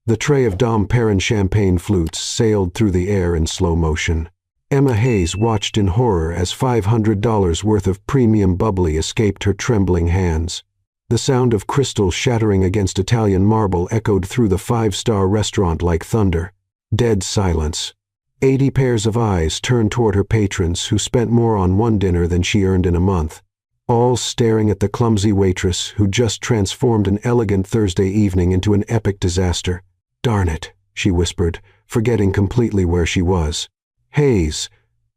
The tray of Dom Perignon champagne flutes sailed through the air in slow motion. Emma Hayes watched in horror as $500 worth of premium bubbly escaped her trembling hands. The sound of crystal shattering against Italian marble echoed through the five-star restaurant like thunder. Dead silence. 80 pairs of eyes turned toward her patrons, who spent more on one dinner than she earned in a month, all staring at the clumsy waitress who just transformed an elegant Thursday evening into an epic disaster. "Darn it," she whispered, forgetting completely where she was. "Hayes."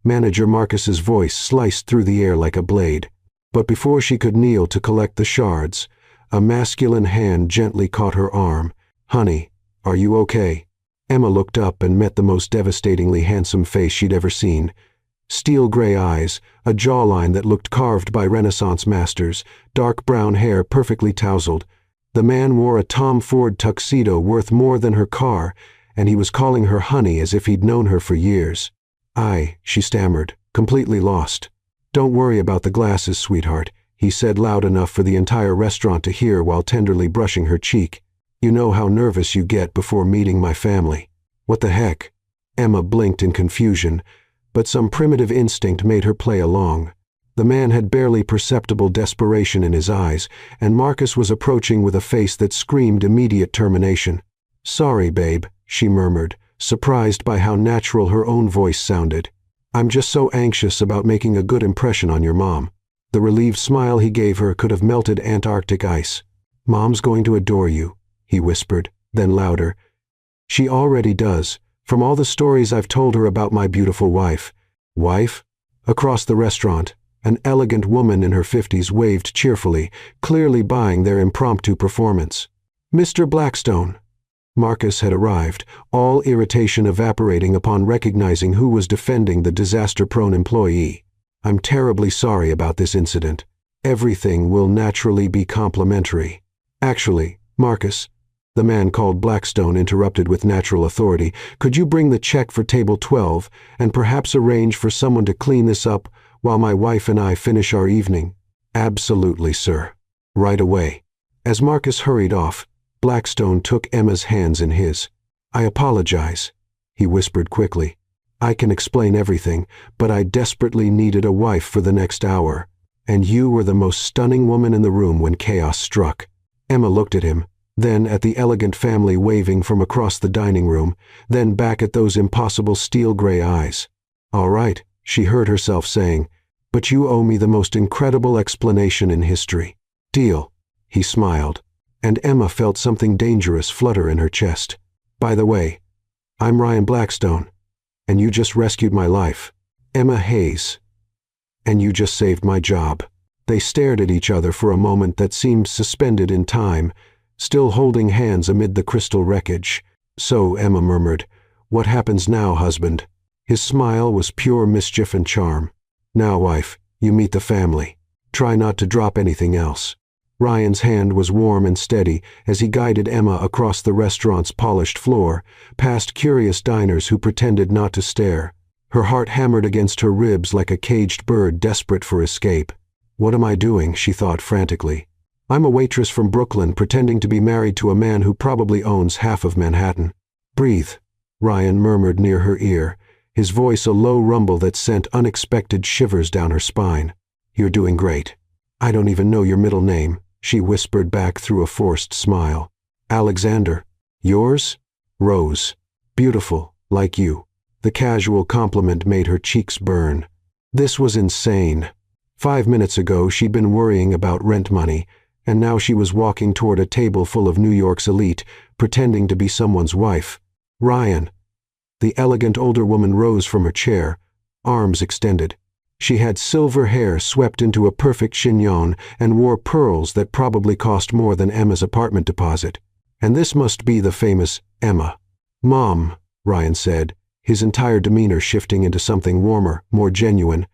Manager Marcus's voice sliced through the air like a blade. But before she could kneel to collect the shards, a masculine hand gently caught her arm. "Honey, are you okay?" Emma looked up and met the most devastatingly handsome face she'd ever seen. Steel gray eyes, a jawline that looked carved by Renaissance masters, dark brown hair perfectly tousled. The man wore a Tom Ford tuxedo worth more than her car, and he was calling her honey as if he'd known her for years. She stammered, completely lost. "Don't worry about the glasses, sweetheart," he said loud enough for the entire restaurant to hear while tenderly brushing her cheek. "You know how nervous you get before meeting my family." "What the heck?" Emma blinked in confusion, but some primitive instinct made her play along. The man had barely perceptible desperation in his eyes, and Marcus was approaching with a face that screamed immediate termination. "Sorry, babe," she murmured, surprised by how natural her own voice sounded. "I'm just so anxious about making a good impression on your mom." The relieved smile he gave her could have melted Antarctic ice. "Mom's going to adore you," he whispered, then louder. "She already does, from all the stories I've told her about my beautiful wife." "Wife?" Across the restaurant, an elegant woman in her 50s waved cheerfully, clearly buying their impromptu performance. "Mr. Blackstone." Marcus had arrived, all irritation evaporating upon recognizing who was defending the disaster-prone employee. "I'm terribly sorry about this incident. Everything will naturally be complimentary." "Actually, Marcus," the man called Blackstone interrupted with natural authority, "could you bring the check for table 12 and perhaps arrange for someone to clean this up while my wife and I finish our evening?" "Absolutely, sir. Right away." As Marcus hurried off, Blackstone took Emma's hands in his. "I apologize," he whispered quickly. "I can explain everything, but I desperately needed a wife for the next hour, and you were the most stunning woman in the room when chaos struck." Emma looked at him, then at the elegant family waving from across the dining room, then back at those impossible steel-gray eyes. "All right," she heard herself saying, "but you owe me the most incredible explanation in history." "Deal," he smiled, and Emma felt something dangerous flutter in her chest. "By the way, I'm Ryan Blackstone, and you just rescued my life." "Emma Hayes, and you just saved my job." They stared at each other for a moment that seemed suspended in time, still holding hands amid the crystal wreckage. "So," Emma murmured, "what happens now, husband?" His smile was pure mischief and charm. "Now, wife, you meet the family. Try not to drop anything else." Ryan's hand was warm and steady as he guided Emma across the restaurant's polished floor, past curious diners who pretended not to stare. Her heart hammered against her ribs like a caged bird desperate for escape. "What am I doing?" she thought frantically. "I'm a waitress from Brooklyn pretending to be married to a man who probably owns half of Manhattan." "Breathe," Ryan murmured near her ear, his voice a low rumble that sent unexpected shivers down her spine. "You're doing great." "I don't even know your middle name," she whispered back through a forced smile. "Alexander." "Yours?" "Rose." "Beautiful, like you." The casual compliment made her cheeks burn. This was insane. 5 minutes ago she'd been worrying about rent money, and now she was walking toward a table full of New York's elite, pretending to be someone's wife. "Ryan." The elegant older woman rose from her chair, arms extended. She had silver hair swept into a perfect chignon and wore pearls that probably cost more than Emma's apartment deposit. And this must be the famous Emma. "Mom," Ryan said, his entire demeanor shifting into something warmer, more genuine.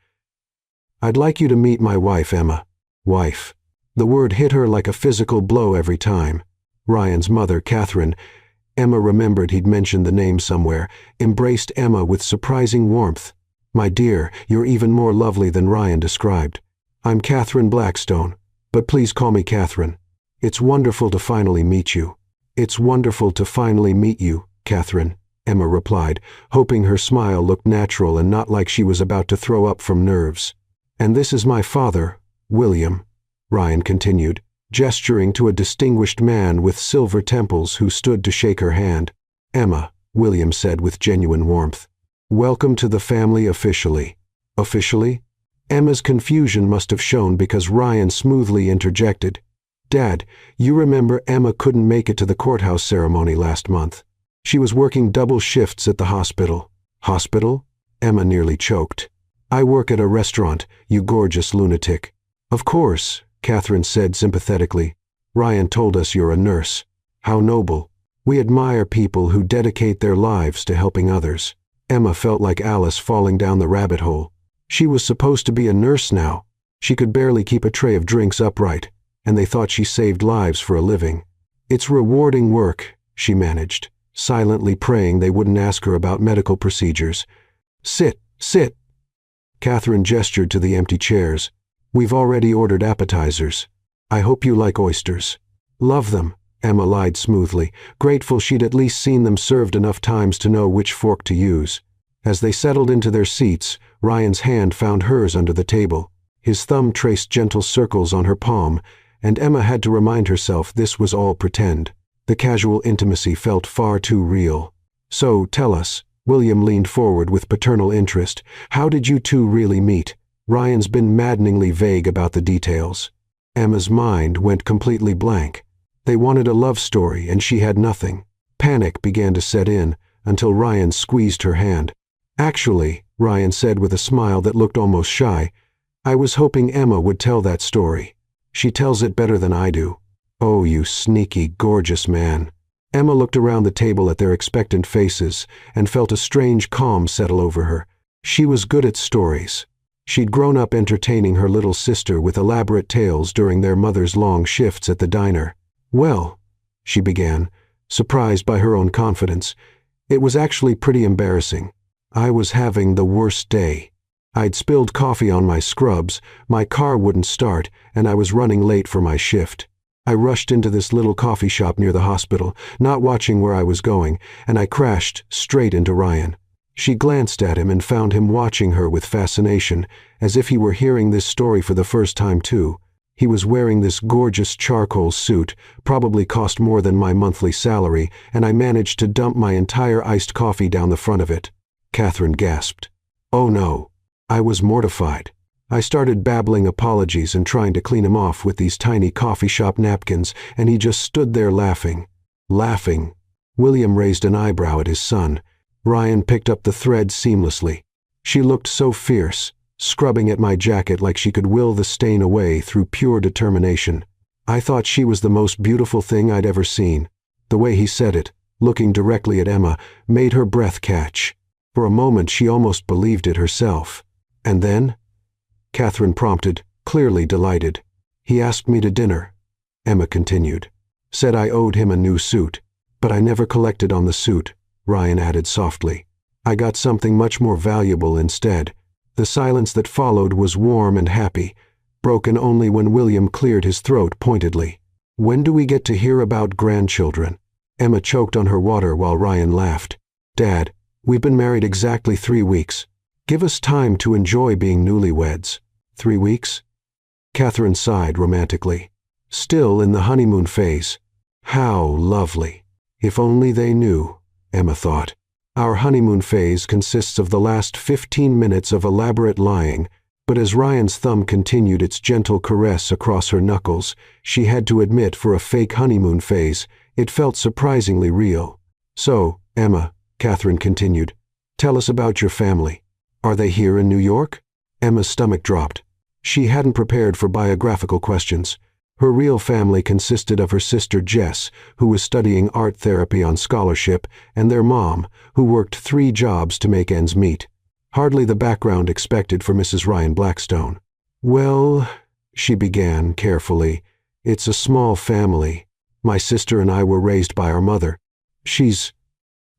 "I'd like you to meet my wife, Emma." Wife. The word hit her like a physical blow every time. Ryan's mother, Catherine, Emma remembered he'd mentioned the name somewhere, embraced Emma with surprising warmth. "My dear, you're even more lovely than Ryan described. I'm Catherine Blackstone, but please call me Catherine. It's wonderful to finally meet you." "It's wonderful to finally meet you, Catherine," Emma replied, hoping her smile looked natural and not like she was about to throw up from nerves. "And this is my father, William," Ryan continued, gesturing to a distinguished man with silver temples who stood to shake her hand. "Emma," William said with genuine warmth. "Welcome to the family officially." "Officially?" Emma's confusion must have shown because Ryan smoothly interjected. "Dad, you remember Emma couldn't make it to the courthouse ceremony last month. She was working double shifts at the hospital." "Hospital?" Emma nearly choked. "I work at a restaurant, you gorgeous lunatic." "Of course," Catherine said sympathetically. "Ryan told us you're a nurse. How noble. We admire people who dedicate their lives to helping others." Emma felt like Alice falling down the rabbit hole. She was supposed to be a nurse now. She could barely keep a tray of drinks upright, and they thought she saved lives for a living. "It's rewarding work," she managed, silently praying they wouldn't ask her about medical procedures. "Sit, sit." Catherine gestured to the empty chairs. "We've already ordered appetizers. I hope you like oysters." "Love them," Emma lied smoothly, grateful she'd at least seen them served enough times to know which fork to use. As they settled into their seats, Ryan's hand found hers under the table. His thumb traced gentle circles on her palm, and Emma had to remind herself this was all pretend. The casual intimacy felt far too real. "So, tell us," William leaned forward with paternal interest, "how did you two really meet?" Ryan's been maddeningly vague about the details. Emma's mind went completely blank. They wanted a love story, and she had nothing. Panic began to set in, until Ryan squeezed her hand. "Actually," Ryan said with a smile that looked almost shy, "I was hoping Emma would tell that story. She tells it better than I do." "Oh, you sneaky, gorgeous man." Emma looked around the table at their expectant faces and felt a strange calm settle over her. She was good at stories. She'd grown up entertaining her little sister with elaborate tales during their mother's long shifts at the diner. "Well," she began, surprised by her own confidence, "it was actually pretty embarrassing. I was having the worst day. I'd spilled coffee on my scrubs, my car wouldn't start, and I was running late for my shift. I rushed into this little coffee shop near the hospital, not watching where I was going, and I crashed straight into Ryan." She glanced at him and found him watching her with fascination, as if he were hearing this story for the first time too. He was wearing this gorgeous charcoal suit, probably cost more than my monthly salary, and I managed to dump my entire iced coffee down the front of it. Catherine gasped. "Oh no." I was mortified. I started babbling apologies and trying to clean him off with these tiny coffee shop napkins, and he just stood there laughing. Laughing. William raised an eyebrow at his son. Ryan picked up the thread seamlessly. "She looked so fierce, scrubbing at my jacket like she could will the stain away through pure determination. I thought she was the most beautiful thing I'd ever seen." The way he said it, looking directly at Emma, made her breath catch. For a moment she almost believed it herself. "And then?" Catherine prompted, clearly delighted. "He asked me to dinner," Emma continued. "Said I owed him a new suit. But I never collected on the suit," Ryan added softly. "I got something much more valuable instead." The silence that followed was warm and happy, broken only when William cleared his throat pointedly. "When do we get to hear about grandchildren?" Emma choked on her water while Ryan laughed. "Dad, we've been married exactly 3 weeks. Give us time to enjoy being newlyweds." 3 weeks? Catherine sighed romantically. Still in the honeymoon phase. How lovely. If only they knew, Emma thought. Our honeymoon phase consists of the last 15 minutes of elaborate lying, but as Ryan's thumb continued its gentle caress across her knuckles, she had to admit for a fake honeymoon phase, it felt surprisingly real. "So, Emma," Catherine continued, "tell us about your family. Are they here in New York?" Emma's stomach dropped. She hadn't prepared for biographical questions. Her real family consisted of her sister Jess, who was studying art therapy on scholarship, and their mom, who worked 3 jobs to make ends meet. Hardly the background expected for Mrs. Ryan Blackstone. "Well," she began carefully, "it's a small family. My sister and I were raised by our mother. She's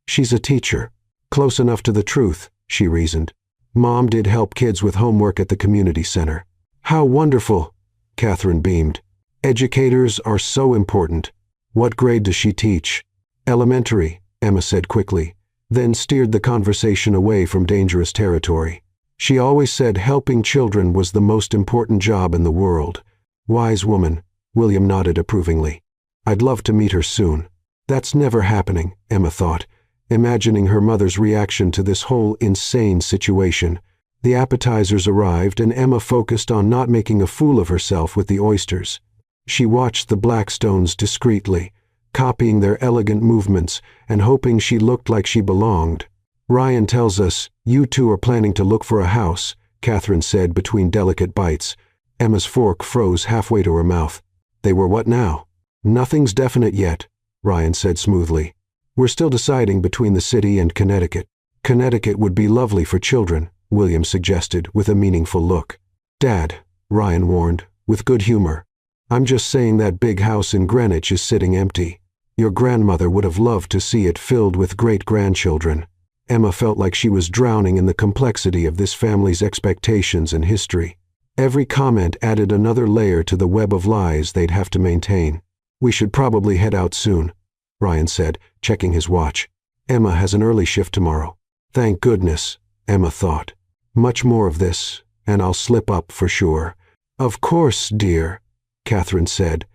a teacher. Close enough to the truth," she reasoned. "Mom did help kids with homework at the community center." "How wonderful!" Catherine beamed. "Educators are so important." What grade does she teach? Elementary, Emma said quickly, then steered the conversation away from dangerous territory. She always said helping children was the most important job in the world. Wise woman, William nodded approvingly. I'd love to meet her soon. That's never happening, Emma thought, imagining her mother's reaction to this whole insane situation. The appetizers arrived and Emma focused on not making a fool of herself with the oysters. She watched the Blackstones discreetly, copying their elegant movements and hoping she looked like she belonged. Ryan tells us, you two are planning to look for a house, Catherine said between delicate bites. Emma's fork froze halfway to her mouth. They were what now? Nothing's definite yet, Ryan said smoothly. We're still deciding between the city and Connecticut. Connecticut would be lovely for children, William suggested with a meaningful look. Dad, Ryan warned, with good humor. I'm just saying that big house in Greenwich is sitting empty. Your grandmother would have loved to see it filled with great-grandchildren. Emma felt like she was drowning in the complexity of this family's expectations and history. Every comment added another layer to the web of lies they'd have to maintain. We should probably head out soon, Ryan said, checking his watch. Emma has an early shift tomorrow. Thank goodness, Emma thought. Much more of this, and I'll slip up for sure. Of course, dear, Catherine said,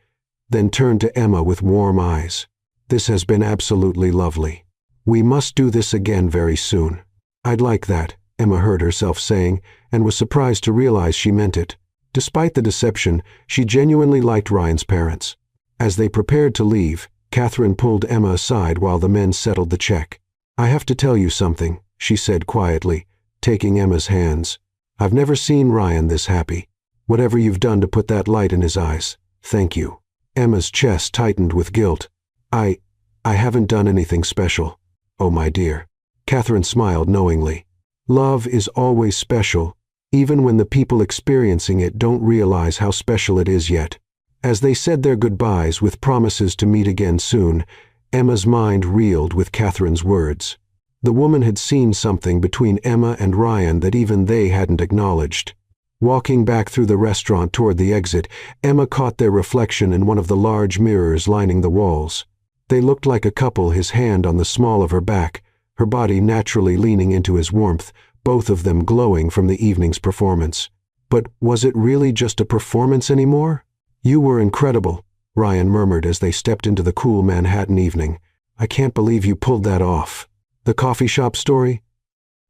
then turned to Emma with warm eyes. This has been absolutely lovely. We must do this again very soon. I'd like that, Emma heard herself saying, and was surprised to realize she meant it. Despite the deception, she genuinely liked Ryan's parents. As they prepared to leave, Catherine pulled Emma aside while the men settled the check. I have to tell you something, she said quietly, taking Emma's hands. I've never seen Ryan this happy. Whatever you've done to put that light in his eyes, thank you. Emma's chest tightened with guilt. I haven't done anything special. Oh, my dear. Catherine smiled knowingly. Love is always special, even when the people experiencing it don't realize how special it is yet. As they said their goodbyes with promises to meet again soon, Emma's mind reeled with Catherine's words. The woman had seen something between Emma and Ryan that even they hadn't acknowledged. Walking back through the restaurant toward the exit, Emma caught their reflection in one of the large mirrors lining the walls. They looked like a couple, his hand on the small of her back, her body naturally leaning into his warmth, both of them glowing from the evening's performance. But was it really just a performance anymore? You were incredible, Ryan murmured as they stepped into the cool Manhattan evening. I can't believe you pulled that off. The coffee shop story?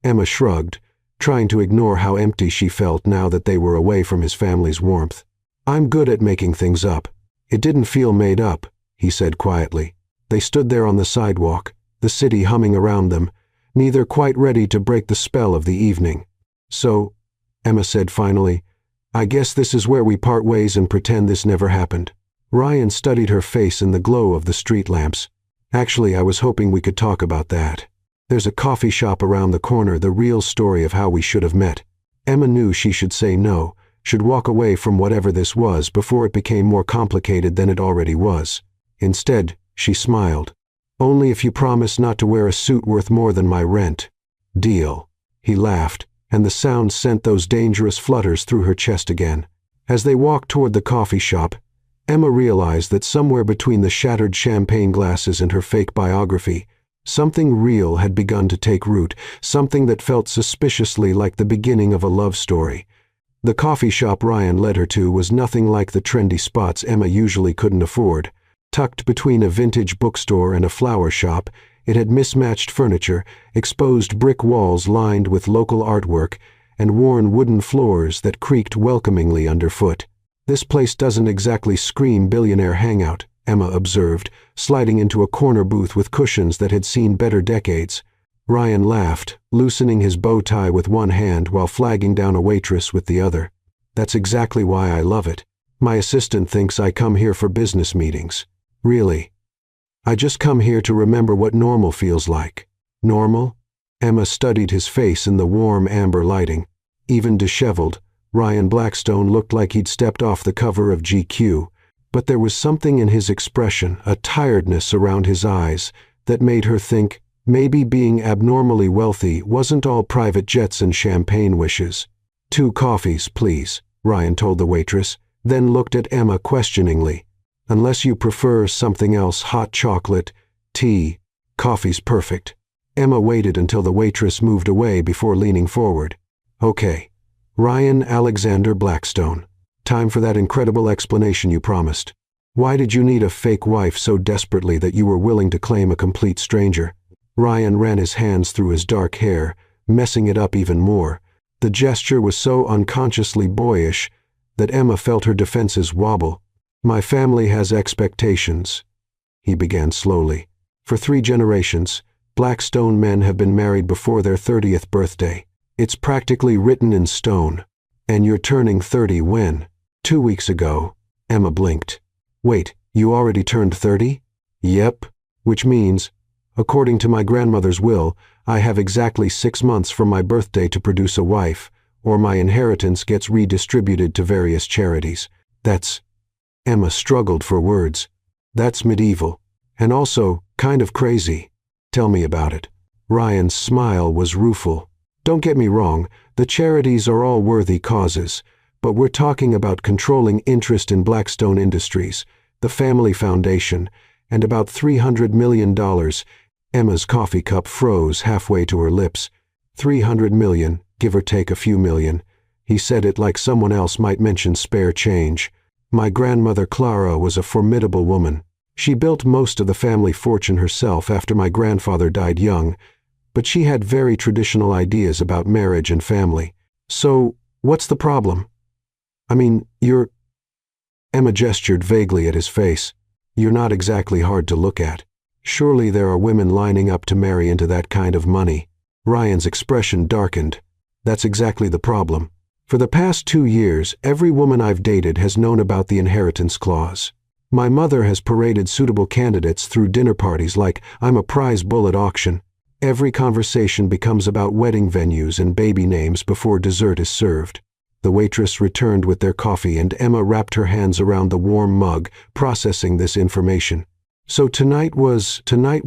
Emma shrugged, trying to ignore how empty she felt now that they were away from his family's warmth. I'm good at making things up. It didn't feel made up, he said quietly. They stood there on the sidewalk, the city humming around them, neither quite ready to break the spell of the evening. So, Emma said finally, I guess this is where we part ways and pretend this never happened. Ryan studied her face in the glow of the street lamps. Actually, I was hoping we could talk about that. There's a coffee shop around the corner, the real story of how we should have met. Emma knew she should say no, should walk away from whatever this was before it became more complicated than it already was. Instead, she smiled. Only if you promise not to wear a suit worth more than my rent. Deal. He laughed, and the sound sent those dangerous flutters through her chest again. As they walked toward the coffee shop, Emma realized that somewhere between the shattered champagne glasses and her fake biography, something real had begun to take root, something that felt suspiciously like the beginning of a love story. The coffee shop Ryan led her to was nothing like the trendy spots Emma usually couldn't afford. Tucked between a vintage bookstore and a flower shop, it had mismatched furniture, exposed brick walls lined with local artwork, and worn wooden floors that creaked welcomingly underfoot. This place doesn't exactly scream billionaire hangout, Emma observed, sliding into a corner booth with cushions that had seen better decades. Ryan laughed, loosening his bow tie with one hand while flagging down a waitress with the other. That's exactly why I love it. My assistant thinks I come here for business meetings. Really. I just come here to remember what normal feels like. Normal? Emma studied his face in the warm amber lighting. Even disheveled, Ryan Blackstone looked like he'd stepped off the cover of GQ, but there was something in his expression, a tiredness around his eyes, that made her think maybe being abnormally wealthy wasn't all private jets and champagne wishes. 2 coffees, please, Ryan told the waitress, then looked at Emma questioningly. Unless you prefer something else, hot chocolate, tea, coffee's perfect. Emma waited until the waitress moved away before leaning forward. Okay. Ryan Alexander Blackstone. Time for that incredible explanation you promised. Why did you need a fake wife so desperately that you were willing to claim a complete stranger? Ryan ran his hands through his dark hair, messing it up even more. The gesture was so unconsciously boyish that Emma felt her defenses wobble. My family has expectations, he began slowly. For 3 generations, Blackstone men have been married before their 30th birthday. It's practically written in stone. And you're turning 30 when? 2 weeks ago. Emma blinked. Wait, you already turned 30? Yep. Which means, according to my grandmother's will, I have exactly 6 months from my birthday to produce a wife, or my inheritance gets redistributed to various charities. That's... Emma struggled for words. That's medieval. And also, kind of crazy. Tell me about it. Ryan's smile was rueful. Don't get me wrong, the charities are all worthy causes, but we're talking about controlling interest in Blackstone Industries, the family foundation, and about $300 million. Emma's coffee cup froze halfway to her lips. 300 million, give or take a few million. He said it like someone else might mention spare change. My grandmother Clara was a formidable woman. She built most of the family fortune herself after my grandfather died young, but she had very traditional ideas about marriage and family. So, what's the problem? I mean, you're... Emma gestured vaguely at his face. You're not exactly hard to look at. Surely there are women lining up to marry into that kind of money. Ryan's expression darkened. That's exactly the problem. For the past 2 years, every woman I've dated has known about the inheritance clause. My mother has paraded suitable candidates through dinner parties like I'm a prize bull at auction. Every conversation becomes about wedding venues and baby names before dessert is served. The waitress returned with their coffee and Emma wrapped her hands around the warm mug, processing this information. So tonight was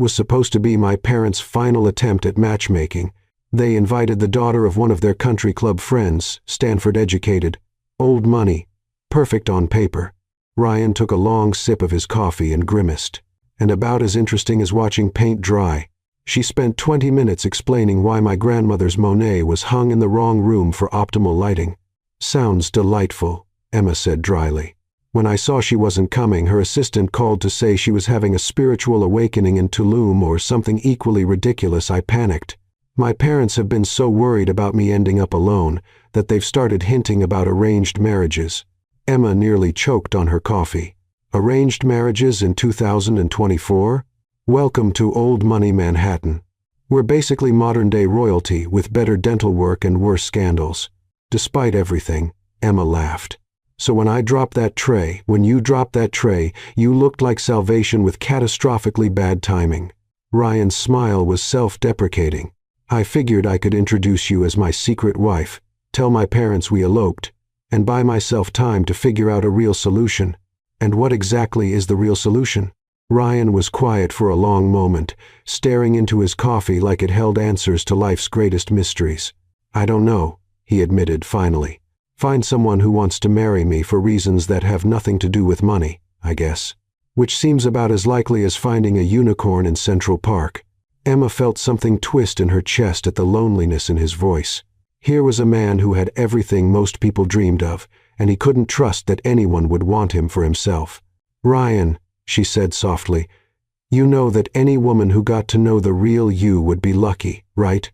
supposed to be my parents' final attempt at matchmaking. They invited the daughter of one of their country club friends, Stanford educated. Old money. Perfect on paper. Ryan took a long sip of his coffee and grimaced. And about as interesting as watching paint dry. She spent 20 minutes explaining why my grandmother's Monet was hung in the wrong room for optimal lighting. Sounds delightful, Emma said dryly. When I saw she wasn't coming, her assistant called to say she was having a spiritual awakening in Tulum or something equally ridiculous. I panicked. My parents have been so worried about me ending up alone that they've started hinting about arranged marriages. Emma nearly choked on her coffee. Arranged marriages in 2024? Welcome to old money Manhattan. We're basically modern-day royalty with better dental work and worse scandals. Despite everything, Emma laughed. So when you dropped that tray, you looked like salvation with catastrophically bad timing. Ryan's smile was self-deprecating. I figured I could introduce you as my secret wife, tell my parents we eloped, and buy myself time to figure out a real solution. And what exactly is the real solution? Ryan was quiet for a long moment, staring into his coffee like it held answers to life's greatest mysteries. I don't know, he admitted finally. Find someone who wants to marry me for reasons that have nothing to do with money, I guess. Which seems about as likely as finding a unicorn in Central Park. Emma felt something twist in her chest at the loneliness in his voice. Here was a man who had everything most people dreamed of, and he couldn't trust that anyone would want him for himself. Ryan, she said softly, you know that any woman who got to know the real you would be lucky, right?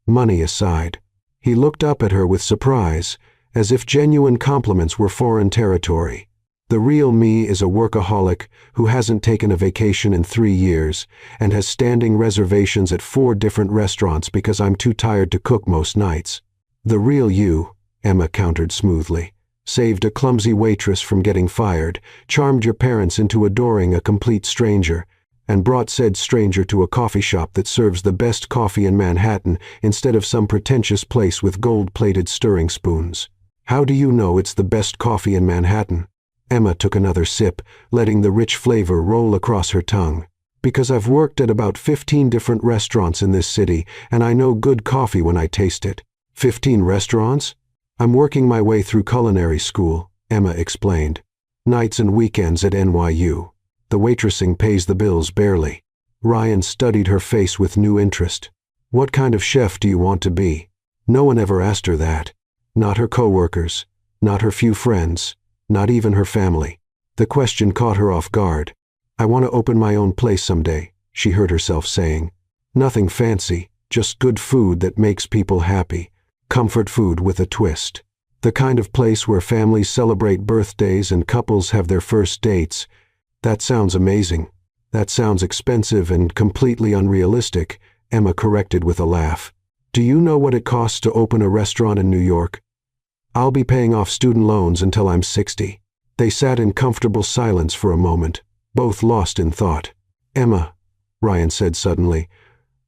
Money aside. He looked up at her with surprise, as if genuine compliments were foreign territory. The real me is a workaholic who hasn't taken a vacation in 3 years and has standing reservations at 4 different restaurants because I'm too tired to cook most nights. The real you, Emma countered smoothly, saved a clumsy waitress from getting fired, charmed your parents into adoring a complete stranger, and brought said stranger to a coffee shop that serves the best coffee in Manhattan instead of some pretentious place with gold-plated stirring spoons. How do you know it's the best coffee in Manhattan? Emma took another sip, letting the rich flavor roll across her tongue. Because I've worked at about 15 different restaurants in this city, and I know good coffee when I taste it. 15 restaurants? I'm working my way through culinary school, Emma explained. Nights and weekends at NYU. The waitressing pays the bills barely. Ryan studied her face with new interest. What kind of chef do you want to be? No one ever asked her that. Not her coworkers, not her few friends, not even her family. The question caught her off guard. I want to open my own place someday, she heard herself saying. Nothing fancy, just good food that makes people happy. Comfort food with a twist. The kind of place where families celebrate birthdays and couples have their first dates. That sounds amazing. That sounds expensive and completely unrealistic, Emma corrected with a laugh. Do you know what it costs to open a restaurant in New York? I'll be paying off student loans until I'm 60. They sat in comfortable silence for a moment, both lost in thought. Emma, Ryan said suddenly,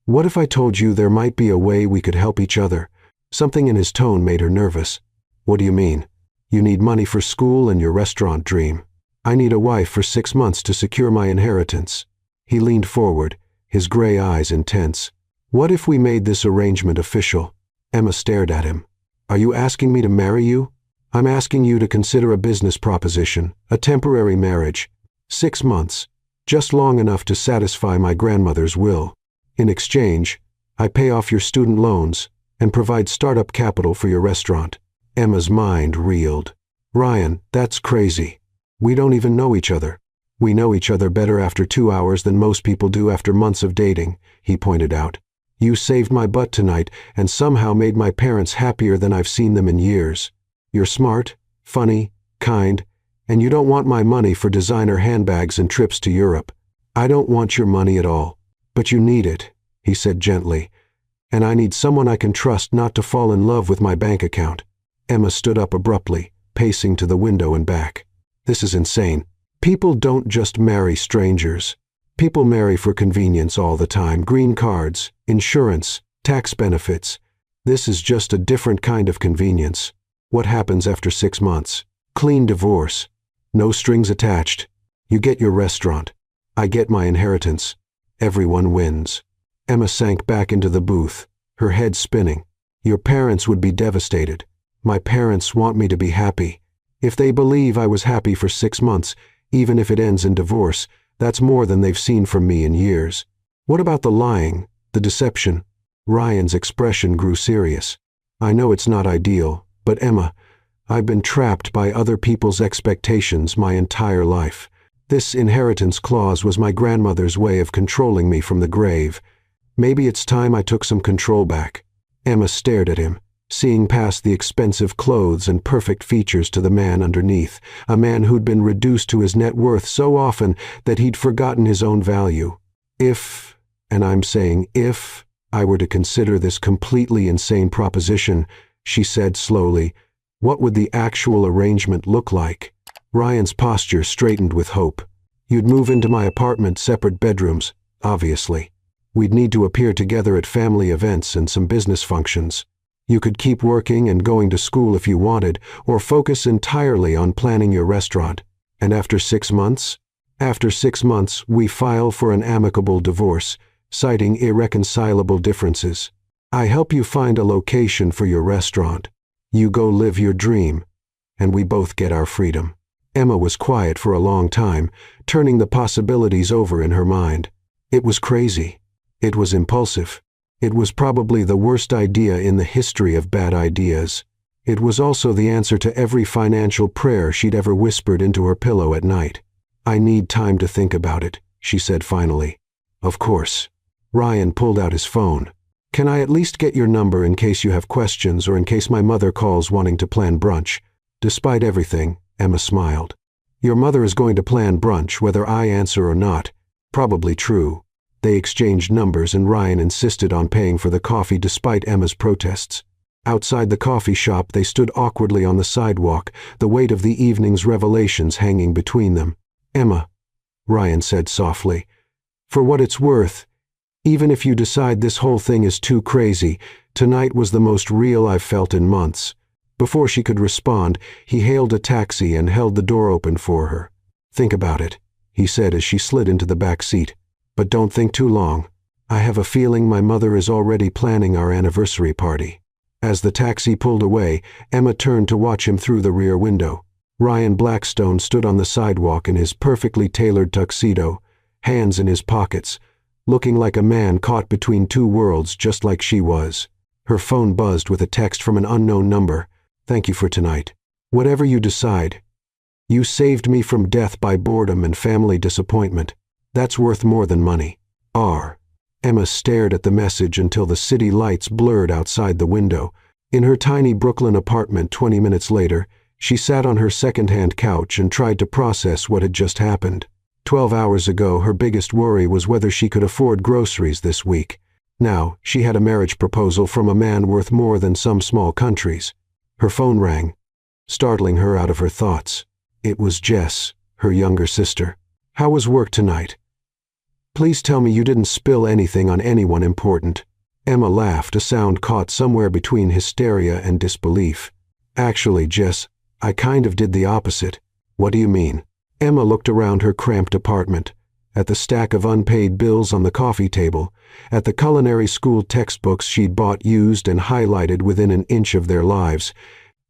what if I told you there might be a way we could help each other? Something in his tone made her nervous. What do you mean? You need money for school and your restaurant dream. I need a wife for 6 months to secure my inheritance. He leaned forward, his gray eyes intense. What if we made this arrangement official? Emma stared at him. Are you asking me to marry you? I'm asking you to consider a business proposition, a temporary marriage. 6 months, just long enough to satisfy my grandmother's will. In exchange, I pay off your student loans and provide startup capital for your restaurant. Emma's mind reeled. Ryan, that's crazy. We don't even know each other. We know each other better after 2 hours than most people do after months of dating, he pointed out. You saved my butt tonight and somehow made my parents happier than I've seen them in years. You're smart, funny, kind, and you don't want my money for designer handbags and trips to Europe. I don't want your money at all. But you need it, he said gently. And I need someone I can trust not to fall in love with my bank account. Emma stood up abruptly, pacing to the window and back. This is insane. People don't just marry strangers. People marry for convenience all the time. Green cards, insurance, tax benefits. This is just a different kind of convenience. What happens after 6 months? Clean divorce. No strings attached. You get your restaurant. I get my inheritance. Everyone wins. Emma sank back into the booth, her head spinning. Your parents would be devastated. My parents want me to be happy. If they believe I was happy for 6 months, even if it ends in divorce, that's more than they've seen from me in years. What about the lying, the deception? Ryan's expression grew serious. I know it's not ideal, but Emma, I've been trapped by other people's expectations my entire life. This inheritance clause was my grandmother's way of controlling me from the grave. Maybe it's time I took some control back. Emma stared at him, seeing past the expensive clothes and perfect features to the man underneath, a man who'd been reduced to his net worth so often that he'd forgotten his own value. If, and I'm saying if, I were to consider this completely insane proposition, she said slowly, what would the actual arrangement look like? Ryan's posture straightened with hope. You'd move into my apartment, separate bedrooms, obviously. We'd need to appear together at family events and some business functions. You could keep working and going to school if you wanted, or focus entirely on planning your restaurant. And after 6 months? After 6 months, we file for an amicable divorce, citing irreconcilable differences. I help you find a location for your restaurant. You go live your dream, and we both get our freedom. Emma was quiet for a long time, turning the possibilities over in her mind. It was crazy. It was impulsive. It was probably the worst idea in the history of bad ideas. It was also the answer to every financial prayer she'd ever whispered into her pillow at night. I need time to think about it, she said finally. Of course. Ryan pulled out his phone. Can I at least get your number in case you have questions or in case my mother calls wanting to plan brunch? Despite everything, Emma smiled. Your mother is going to plan brunch whether I answer or not. Probably true. They exchanged numbers and Ryan insisted on paying for the coffee despite Emma's protests. Outside the coffee shop they stood awkwardly on the sidewalk, the weight of the evening's revelations hanging between them. Emma, Ryan said softly, for what it's worth, even if you decide this whole thing is too crazy, tonight was the most real I've felt in months. Before she could respond, he hailed a taxi and held the door open for her. Think about it, he said as she slid into the back seat. But don't think too long. I have a feeling my mother is already planning our anniversary party. As the taxi pulled away, Emma turned to watch him through the rear window. Ryan Blackstone stood on the sidewalk in his perfectly tailored tuxedo, hands in his pockets, looking like a man caught between two worlds just like she was. Her phone buzzed with a text from an unknown number. "Thank you for tonight. Whatever you decide. You saved me from death by boredom and family disappointment. That's worth more than money. R." Emma stared at the message until the city lights blurred outside the window. In her tiny Brooklyn apartment 20 minutes later, she sat on her second-hand couch and tried to process what had just happened. 12 hours ago, her biggest worry was whether she could afford groceries this week. Now, she had a marriage proposal from a man worth more than some small countries. Her phone rang, startling her out of her thoughts. It was Jess, her younger sister. "How was work tonight? Please tell me you didn't spill anything on anyone important." Emma laughed, a sound caught somewhere between hysteria and disbelief. "Actually, Jess, I kind of did the opposite." "What do you mean?" Emma looked around her cramped apartment, at the stack of unpaid bills on the coffee table, at the culinary school textbooks she'd bought used and highlighted within an inch of their lives,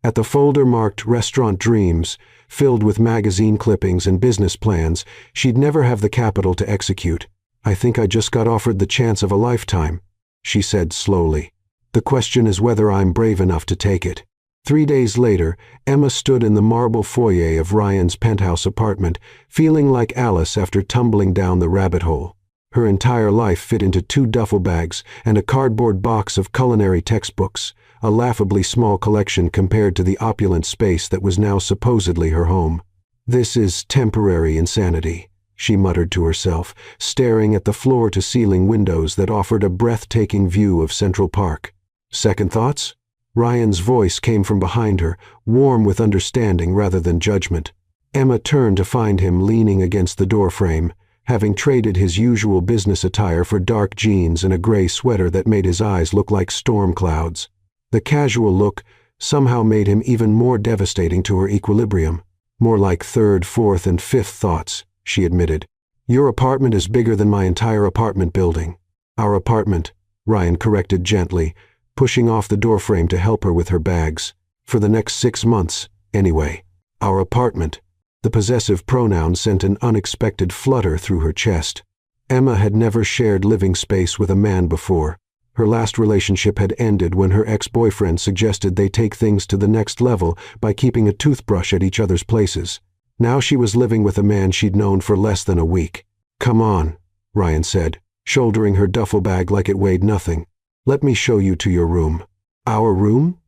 at the folder marked Restaurant Dreams, filled with magazine clippings and business plans she'd never have the capital to execute. "I think I just got offered the chance of a lifetime," she said slowly. "The question is whether I'm brave enough to take it." 3 days later, Emma stood in the marble foyer of Ryan's penthouse apartment, feeling like Alice after tumbling down the rabbit hole. Her entire life fit into 2 duffel bags and a cardboard box of culinary textbooks, a laughably small collection compared to the opulent space that was now supposedly her home. "This is temporary insanity," she muttered to herself, staring at the floor-to-ceiling windows that offered a breathtaking view of Central Park. "Second thoughts?" Ryan's voice came from behind her, warm with understanding rather than judgment. Emma turned to find him leaning against the doorframe, having traded his usual business attire for dark jeans and a gray sweater that made his eyes look like storm clouds. The casual look somehow made him even more devastating to her equilibrium. "More like third, fourth, and fifth thoughts," she admitted. "Your apartment is bigger than my entire apartment building." "Our apartment," Ryan corrected gently, pushing off the doorframe to help her with her bags. "For the next 6 months, anyway. Our apartment." The possessive pronoun sent an unexpected flutter through her chest. Emma had never shared living space with a man before. Her last relationship had ended when her ex-boyfriend suggested they take things to the next level by keeping a toothbrush at each other's places. Now she was living with a man she'd known for less than a week. "Come on," Ryan said, shouldering her duffel bag like it weighed nothing. "Let me show you to your room." "Our room?"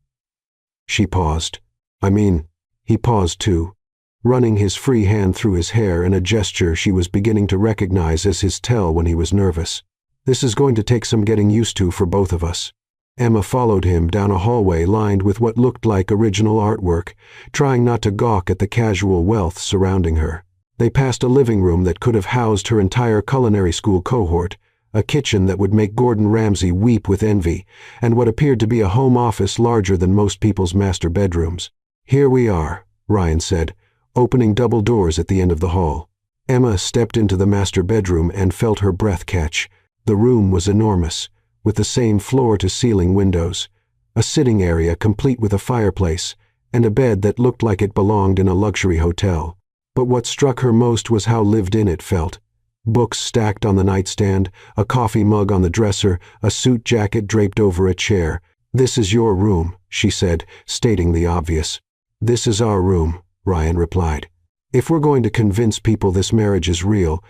She paused. He paused too, running his free hand through his hair in a gesture she was beginning to recognize as his tell when he was nervous. "This is going to take some getting used to for both of us." Emma followed him down a hallway lined with what looked like original artwork, trying not to gawk at the casual wealth surrounding her. They passed a living room that could have housed her entire culinary school cohort, a kitchen that would make Gordon Ramsay weep with envy, and what appeared to be a home office larger than most people's master bedrooms. "Here we are," Ryan said, opening double doors at the end of the hall. Emma stepped into the master bedroom and felt her breath catch. The room was enormous, with the same floor-to-ceiling windows, a sitting area complete with a fireplace, and a bed that looked like it belonged in a luxury hotel. But what struck her most was how lived in it felt. Books stacked on the nightstand, a coffee mug on the dresser, a suit jacket draped over a chair. "This is your room," she said, stating the obvious. "This is our room," Ryan replied. "If we're going to convince people this marriage is real,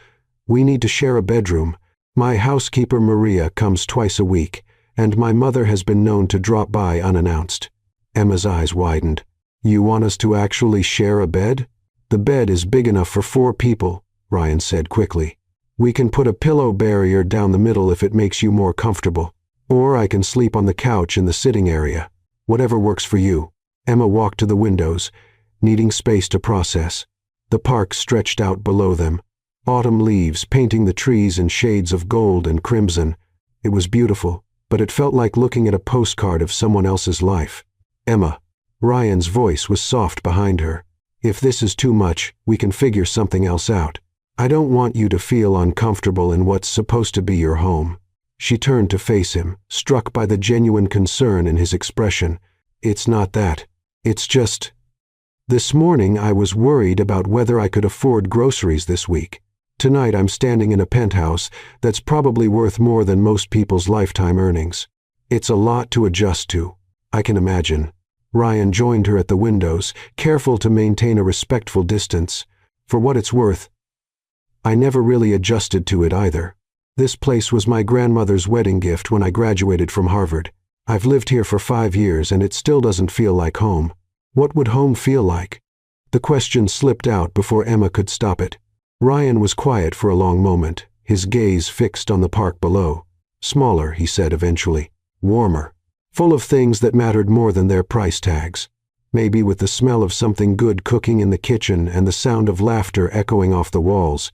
we need to share a bedroom. My housekeeper Maria comes twice a week, and my mother has been known to drop by unannounced." Emma's eyes widened. "You want us to actually share a bed?" "The bed is big enough for 4 people," Ryan said quickly. "We can put a pillow barrier down the middle if it makes you more comfortable. Or I can sleep on the couch in the sitting area. Whatever works for you." Emma walked to the windows, needing space to process. The park stretched out below them, autumn leaves painting the trees in shades of gold and crimson. It was beautiful, but it felt like looking at a postcard of someone else's life. "Emma," Ryan's voice was soft behind her. "If this is too much, we can figure something else out. I don't want you to feel uncomfortable in what's supposed to be your home." She turned to face him, struck by the genuine concern in his expression. "It's not that. It's just..." This morning I was worried about whether I could afford groceries this week. Tonight I'm standing in a penthouse that's probably worth more than most people's lifetime earnings. It's a lot to adjust to. I can imagine. Ryan joined her at the windows, careful to maintain a respectful distance. For what it's worth, I never really adjusted to it either. This place was my grandmother's wedding gift when I graduated from Harvard. I've lived here for 5 years and it still doesn't feel like home. What would home feel like? The question slipped out before Emma could stop it. Ryan was quiet for a long moment, his gaze fixed on the park below. Smaller, he said eventually. Warmer. Full of things that mattered more than their price tags. Maybe with the smell of something good cooking in the kitchen and the sound of laughter echoing off the walls.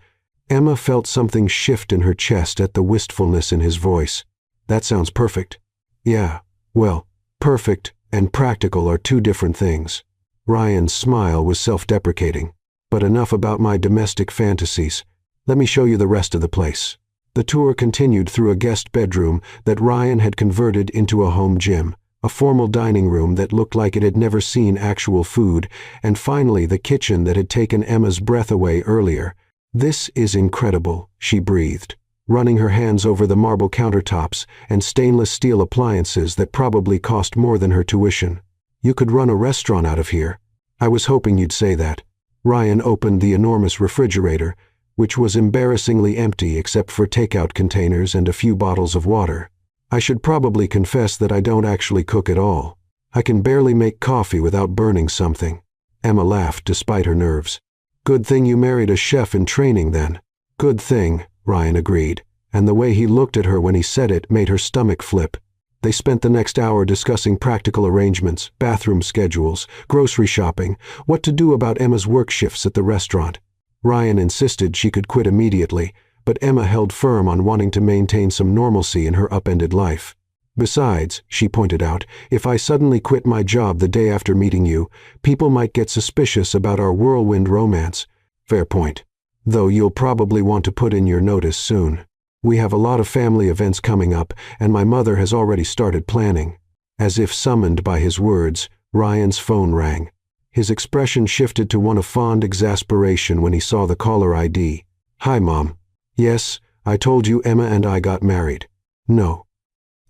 Emma felt something shift in her chest at the wistfulness in his voice. That sounds perfect. Yeah, well, perfect and practical are two different things. Ryan's smile was self-deprecating. But enough about my domestic fantasies. Let me show you the rest of the place. The tour continued through a guest bedroom that Ryan had converted into a home gym, a formal dining room that looked like it had never seen actual food, and finally the kitchen that had taken Emma's breath away earlier. This is incredible, she breathed, running her hands over the marble countertops and stainless steel appliances that probably cost more than her tuition. You could run a restaurant out of here. I was hoping you'd say that. Ryan opened the enormous refrigerator, which was embarrassingly empty except for takeout containers and a few bottles of water. I should probably confess that I don't actually cook at all. I can barely make coffee without burning something. Emma laughed despite her nerves. Good thing you married a chef in training then. Good thing, Ryan agreed, and the way he looked at her when he said it made her stomach flip. They spent the next hour discussing practical arrangements, bathroom schedules, grocery shopping, what to do about Emma's work shifts at the restaurant. Ryan insisted she could quit immediately, but Emma held firm on wanting to maintain some normalcy in her upended life. Besides, she pointed out, if I suddenly quit my job the day after meeting you, people might get suspicious about our whirlwind romance. Fair point. Though you'll probably want to put in your notice soon. We have a lot of family events coming up, and my mother has already started planning. As if summoned by his words, Ryan's phone rang. His expression shifted to one of fond exasperation when he saw the caller ID. Hi, Mom. Yes, I told you Emma and I got married. No.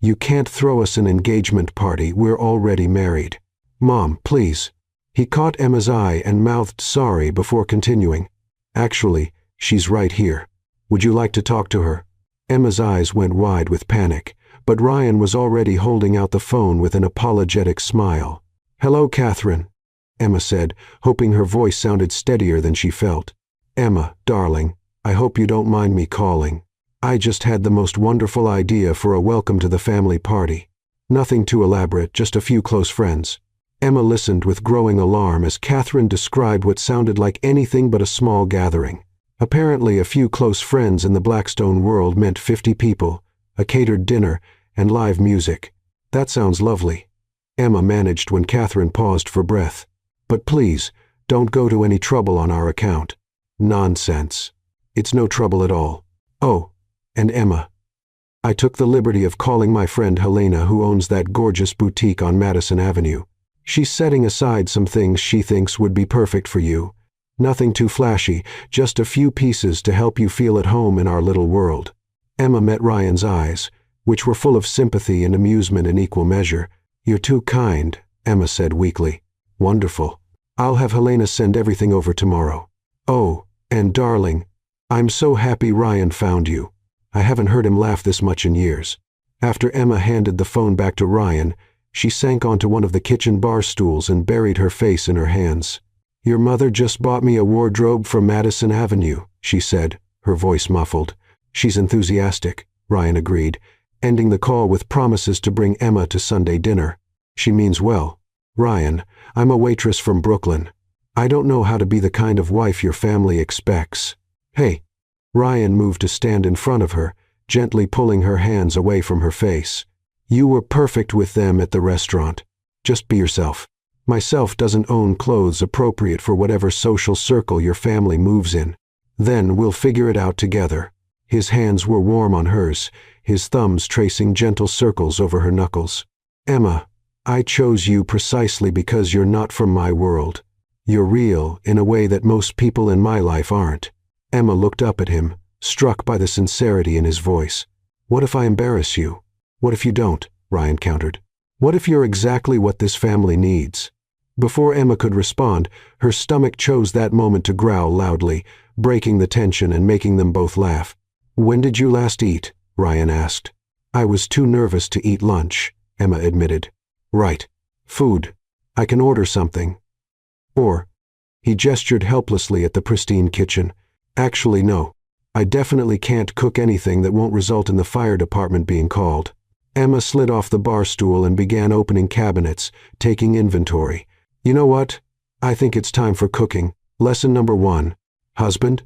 You can't throw us an engagement party, we're already married. Mom, please. He caught Emma's eye and mouthed sorry before continuing. Actually, she's right here. Would you like to talk to her? Emma's eyes went wide with panic, but Ryan was already holding out the phone with an apologetic smile. Hello, Catherine, Emma said, hoping her voice sounded steadier than she felt. Emma, darling, I hope you don't mind me calling. I just had the most wonderful idea for a welcome to the family party. Nothing too elaborate, just a few close friends. Emma listened with growing alarm as Catherine described what sounded like anything but a small gathering. Apparently a few close friends in the Blackstone world meant 50 people, a catered dinner, and live music. That sounds lovely. Emma managed when Catherine paused for breath. But please, don't go to any trouble on our account. Nonsense. It's no trouble at all. Oh, and Emma. I took the liberty of calling my friend Helena, who owns that gorgeous boutique on Madison Avenue. She's setting aside some things she thinks would be perfect for you. Nothing too flashy, just a few pieces to help you feel at home in our little world. Emma met Ryan's eyes, which were full of sympathy and amusement in equal measure. You're too kind, Emma said weakly. Wonderful. I'll have Helena send everything over tomorrow. Oh, and darling, I'm so happy Ryan found you. I haven't heard him laugh this much in years. After Emma handed the phone back to Ryan, she sank onto one of the kitchen bar stools and buried her face in her hands. Your mother just bought me a wardrobe from Madison Avenue, she said, her voice muffled. She's enthusiastic, Ryan agreed, ending the call with promises to bring Emma to Sunday dinner. She means well. Ryan, I'm a waitress from Brooklyn. I don't know how to be the kind of wife your family expects. Hey. Ryan moved to stand in front of her, gently pulling her hands away from her face. You were perfect with them at the restaurant. Just be yourself. Myself doesn't own clothes appropriate for whatever social circle your family moves in. Then we'll figure it out together. His hands were warm on hers, his thumbs tracing gentle circles over her knuckles. Emma, I chose you precisely because you're not from my world. You're real in a way that most people in my life aren't. Emma looked up at him, struck by the sincerity in his voice. What if I embarrass you? What if you don't? Ryan countered. What if you're exactly what this family needs? Before Emma could respond, her stomach chose that moment to growl loudly, breaking the tension and making them both laugh. When did you last eat? Ryan asked. I was too nervous to eat lunch, Emma admitted. Right. Food. I can order something. Or, he gestured helplessly at the pristine kitchen. Actually, no. I definitely can't cook anything that won't result in the fire department being called. Emma slid off the bar stool and began opening cabinets, taking inventory. You know what? I think it's time for cooking. Lesson number 1. Husband,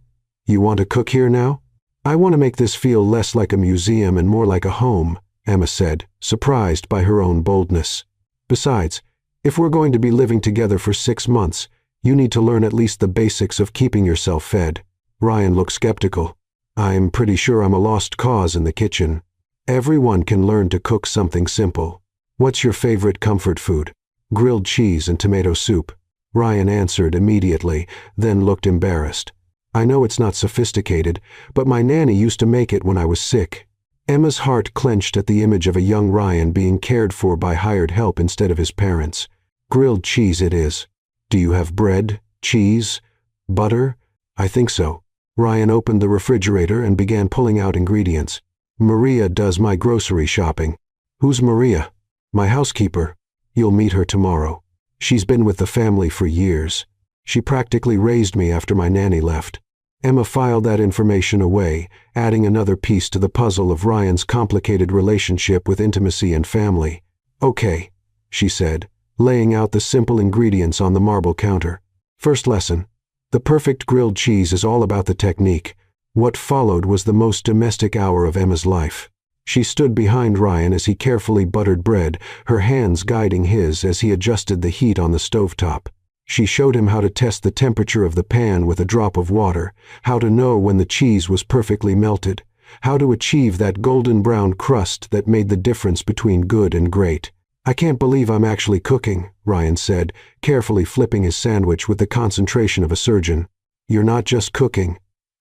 you want to cook here now? I want to make this feel less like a museum and more like a home, Emma said, surprised by her own boldness. Besides, if we're going to be living together for 6 months, you need to learn at least the basics of keeping yourself fed. Ryan looked skeptical. I'm pretty sure I'm a lost cause in the kitchen. Everyone can learn to cook something simple. What's your favorite comfort food? Grilled cheese and tomato soup. Ryan answered immediately, then looked embarrassed. I know it's not sophisticated, but my nanny used to make it when I was sick. Emma's heart clenched at the image of a young Ryan being cared for by hired help instead of his parents. Grilled cheese it is. Do you have bread, cheese, butter? I think so. Ryan opened the refrigerator and began pulling out ingredients. Maria does my grocery shopping. Who's Maria? My housekeeper. You'll meet her tomorrow. She's been with the family for years. She practically raised me after my nanny left. Emma filed that information away, adding another piece to the puzzle of Ryan's complicated relationship with intimacy and family. Okay, she said, laying out the simple ingredients on the marble counter. First lesson. The perfect grilled cheese is all about the technique. What followed was the most domestic hour of Emma's life. She stood behind Ryan as he carefully buttered bread, her hands guiding his as he adjusted the heat on the stovetop. She showed him how to test the temperature of the pan with a drop of water, how to know when the cheese was perfectly melted, how to achieve that golden brown crust that made the difference between good and great. I can't believe I'm actually cooking, Ryan said, carefully flipping his sandwich with the concentration of a surgeon. You're not just cooking,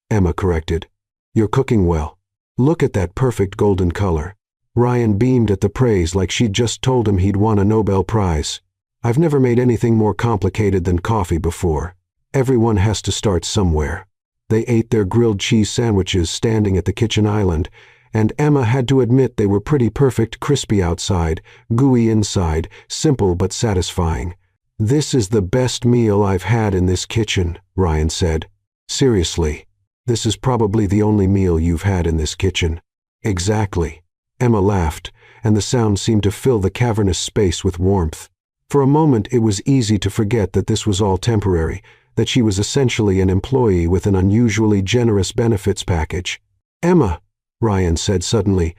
Emma corrected. You're cooking well. Look at that perfect golden color. Ryan beamed at the praise like she'd just told him he'd won a Nobel Prize. I've never made anything more complicated than coffee before. Everyone has to start somewhere. They ate their grilled cheese sandwiches standing at the kitchen island, and Emma had to admit they were pretty perfect, crispy outside, gooey inside, simple but satisfying. This is the best meal I've had in this kitchen, Ryan said. Seriously, this is probably the only meal you've had in this kitchen. Exactly. Emma laughed, and the sound seemed to fill the cavernous space with warmth. For a moment it was easy to forget that this was all temporary, that she was essentially an employee with an unusually generous benefits package. Emma, Ryan said suddenly,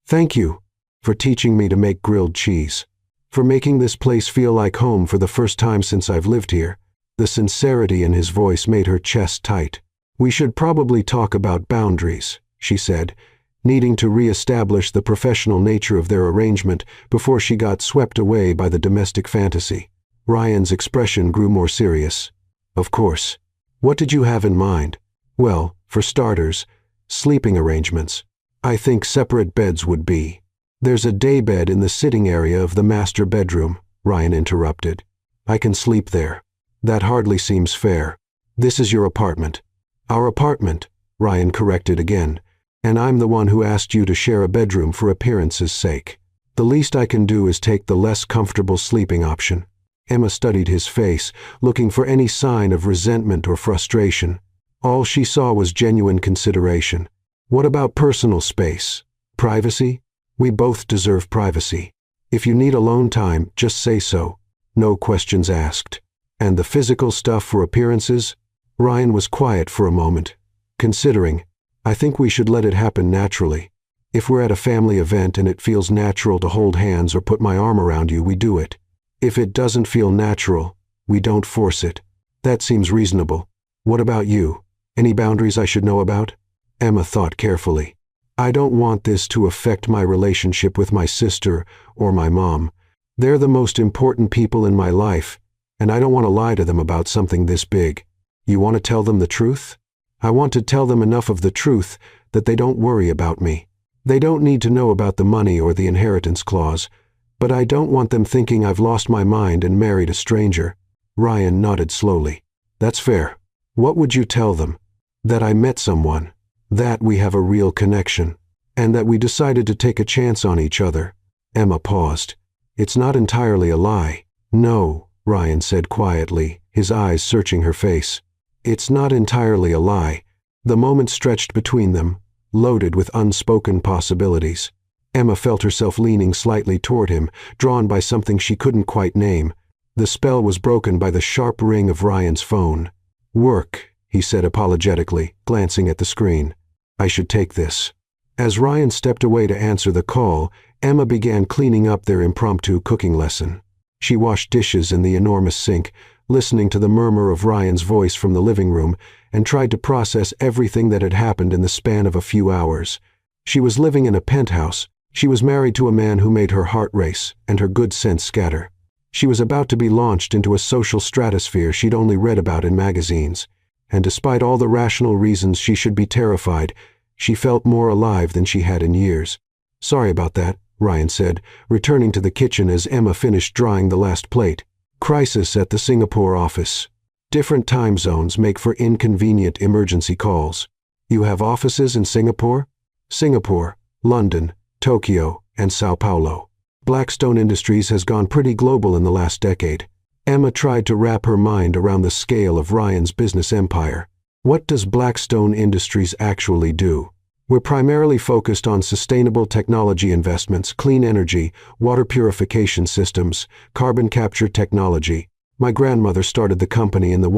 thank you for teaching me to make grilled cheese, for making this place feel like home for the first time since I've lived here. The sincerity in his voice made her chest tight. We should probably talk about boundaries, she said, needing to re-establish the professional nature of their arrangement before she got swept away by the domestic fantasy. Ryan's expression grew more serious. Of course. What did you have in mind? Well, for starters, sleeping arrangements. I think separate beds would be. There's a daybed in the sitting area of the master bedroom, Ryan interrupted. I can sleep there. That hardly seems fair. This is your apartment. Our apartment, Ryan corrected again. And I'm the one who asked you to share a bedroom for appearance's sake. The least I can do is take the less comfortable sleeping option. Emma studied his face, looking for any sign of resentment or frustration. All she saw was genuine consideration. What about personal space? Privacy? We both deserve privacy. If you need alone time, just say so. No questions asked. And the physical stuff for appearances? Ryan was quiet for a moment, considering. I think we should let it happen naturally. If we're at a family event and it feels natural to hold hands or put my arm around you, we do it. If it doesn't feel natural, we don't force it. That seems reasonable. What about you? Any boundaries I should know about? Emma thought carefully. I don't want this to affect my relationship with my sister or my mom. They're the most important people in my life, And I don't want to lie to them about something this big. You want to tell them the truth? I want to tell them enough of the truth that they don't worry about me. They don't need to know about the money or the inheritance clause, but I don't want them thinking I've lost my mind and married a stranger." Ryan nodded slowly. "That's fair. What would you tell them? That I met someone, that we have a real connection, and that we decided to take a chance on each other." Emma paused. "It's not entirely a lie." "No," Ryan said quietly, his eyes searching her face. "It's not entirely a lie." The moment stretched between them, loaded with unspoken possibilities. Emma felt herself leaning slightly toward him, drawn by something she couldn't quite name. The spell was broken by the sharp ring of Ryan's phone. "Work," he said apologetically, glancing at the screen. "I should take this." As Ryan stepped away to answer the call, Emma began cleaning up their impromptu cooking lesson. She washed dishes in the enormous sink, listening to the murmur of Ryan's voice from the living room, and tried to process everything that had happened in the span of a few hours. She was living in a penthouse. She was married to a man who made her heart race and her good sense scatter. She was about to be launched into a social stratosphere she'd only read about in magazines. And despite all the rational reasons she should be terrified, she felt more alive than she had in years. "Sorry about that," Ryan said, returning to the kitchen as Emma finished drying the last plate. "Crisis at the Singapore office. Different time zones make for inconvenient emergency calls." "You have offices in Singapore?" "Singapore, London, Tokyo, and Sao Paulo. Blackstone Industries has gone pretty global in the last decade." Emma tried to wrap her mind around the scale of Ryan's business empire. "What does Blackstone Industries actually do?" "We're primarily focused on sustainable technology investments, clean energy, water purification systems, carbon capture technology. My grandmother started the company in the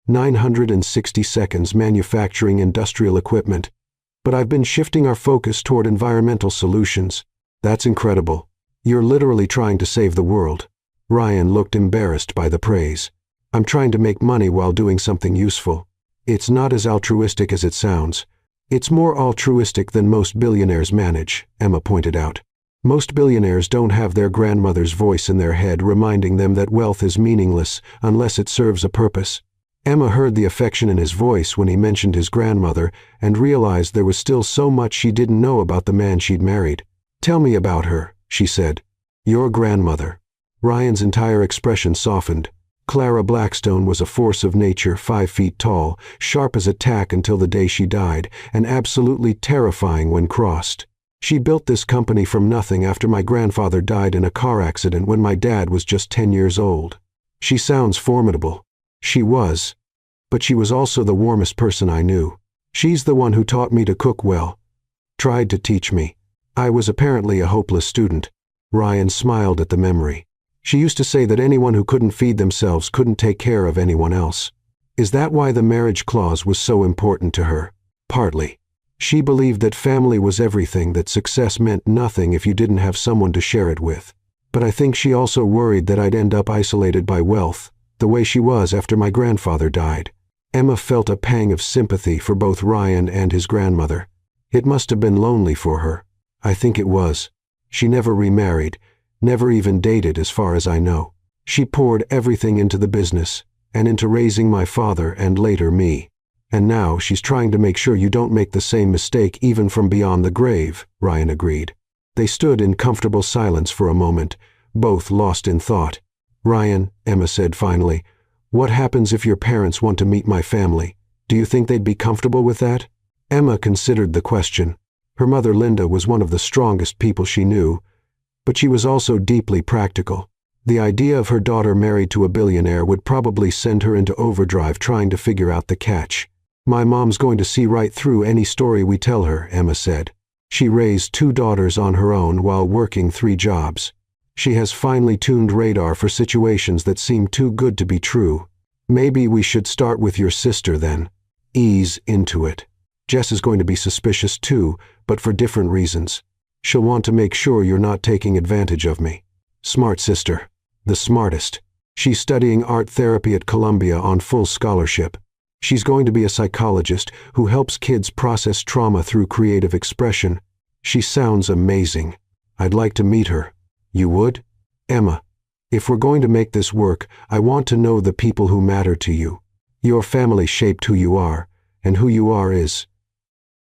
1960s manufacturing industrial equipment. But I've been shifting our focus toward environmental solutions." "That's incredible. You're literally trying to save the world." Ryan looked embarrassed by the praise. "I'm trying to make money while doing something useful. It's not as altruistic as it sounds." "It's more altruistic than most billionaires manage," Emma pointed out. "Most billionaires don't have their grandmother's voice in their head reminding them that wealth is meaningless unless it serves a purpose." Emma heard the affection in his voice when he mentioned his grandmother and realized there was still so much she didn't know about the man she'd married. "Tell me about her," she said. "Your grandmother." Ryan's entire expression softened. Clara Blackstone was a force of nature, 5 feet tall, sharp as a tack until the day she died, and absolutely terrifying when crossed. "She built this company from nothing after my grandfather died in a car accident when my dad was just 10 years old." "She sounds formidable." "She was. But she was also the warmest person I knew. She's the one who taught me to cook well. Tried to teach me. I was apparently a hopeless student." Ryan smiled at the memory. "She used to say that anyone who couldn't feed themselves couldn't take care of anyone else." "Is that why the marriage clause was so important to her?" "Partly. She believed that family was everything, that success meant nothing if you didn't have someone to share it with. But I think she also worried that I'd end up isolated by wealth, the way she was after my grandfather died." Emma felt a pang of sympathy for both Ryan and his grandmother. It must have been lonely for her. "I think it was. She never remarried, never even dated as far as I know. She poured everything into the business, and into raising my father and later me. And now she's trying to make sure you don't make the same mistake even from beyond the grave," Ryan agreed. They stood in comfortable silence for a moment, both lost in thought. "Ryan," Emma said finally, "what happens if your parents want to meet my family? Do you think they'd be comfortable with that?" Emma considered the question. Her mother Linda was one of the strongest people she knew, but she was also deeply practical. The idea of her daughter married to a billionaire would probably send her into overdrive trying to figure out the catch. "My mom's going to see right through any story we tell her," Emma said. "She raised 2 daughters on her own while working 3 jobs. She has finely tuned radar for situations that seem too good to be true. Maybe we should start with your sister then. Ease into it. Jess is going to be suspicious too, but for different reasons. She'll want to make sure you're not taking advantage of me." "Smart sister. The smartest. She's studying art therapy at Columbia on full scholarship. She's going to be a psychologist who helps kids process trauma through creative expression. She sounds amazing. I'd like to meet her." "You would?" "Emma, If we're going to make this work, I want to know the people who matter to you. Your family shaped who you are, and who you are is—"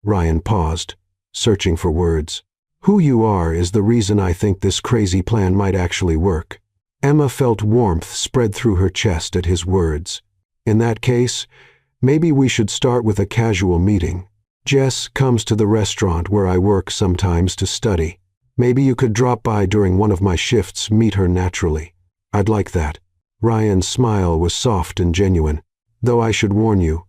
Ryan paused, searching for words. "Who you are is the reason I think this crazy plan might actually work." Emma felt warmth spread through her chest at his words. "In that case, maybe we should start with a casual meeting. Jess comes to the restaurant where I work sometimes to study. Maybe you could drop by during one of my shifts, meet her naturally. I'd like that." Ryan's smile was soft and genuine. "Though I should warn you,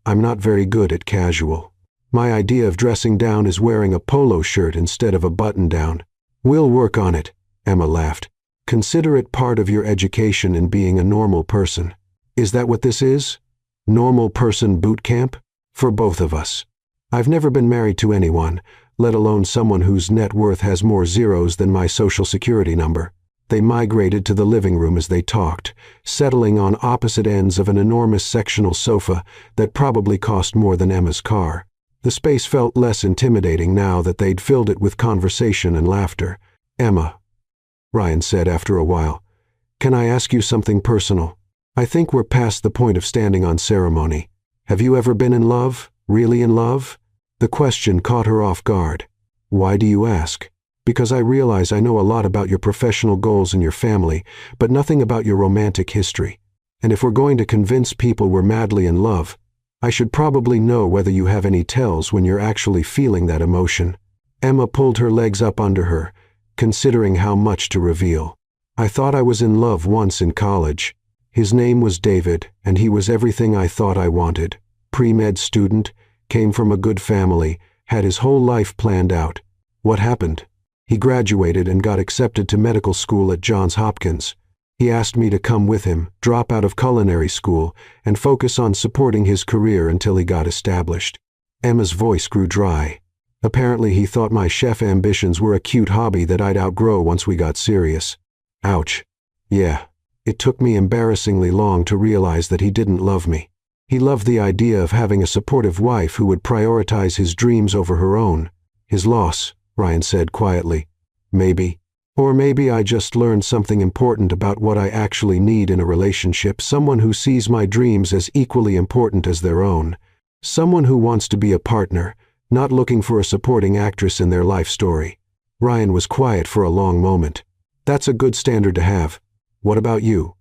I'm not very good at casual. My idea of dressing down is wearing a polo shirt instead of a button-down." "We'll work on it," Emma laughed. "Consider it part of your education in being a normal person." "Is that what this is? Normal person boot camp?" "For both of us. I've never been married to anyone, let alone someone whose net worth has more zeros than my social security number." They migrated to the living room as they talked, settling on opposite ends of an enormous sectional sofa that probably cost more than Emma's car. The space felt less intimidating now that they'd filled it with conversation and laughter. "Emma," Ryan said after a while, "can I ask you something personal? I think we're past the point of standing on ceremony. Have you ever been in love? Really in love?" The question caught her off guard. "Why do you ask?" "Because I realize I know a lot about your professional goals and your family, but nothing about your romantic history. And if we're going to convince people we're madly in love, I should probably know whether you have any tells when you're actually feeling that emotion." Emma pulled her legs up under her, considering how much to reveal. "I thought I was in love once in college. His name was David, and he was everything I thought I wanted. Pre-med student, came from a good family, had his whole life planned out. What happened? He graduated and got accepted to medical school at Johns Hopkins. He asked me to come with him, drop out of culinary school, and focus on supporting his career until he got established." Emma's voice grew dry. "Apparently he thought my chef ambitions were a cute hobby that I'd outgrow once we got serious." Ouch. "Yeah. It took me embarrassingly long to realize that he didn't love me. He loved the idea of having a supportive wife who would prioritize his dreams over her own. His loss," Ryan said quietly. "Maybe. Or maybe I just learned something important about what I actually need in a relationship, someone who sees my dreams as equally important as their own. Someone who wants to be a partner, not looking for a supporting actress in their life story." Ryan was quiet for a long moment. "That's a good standard to have. What about you?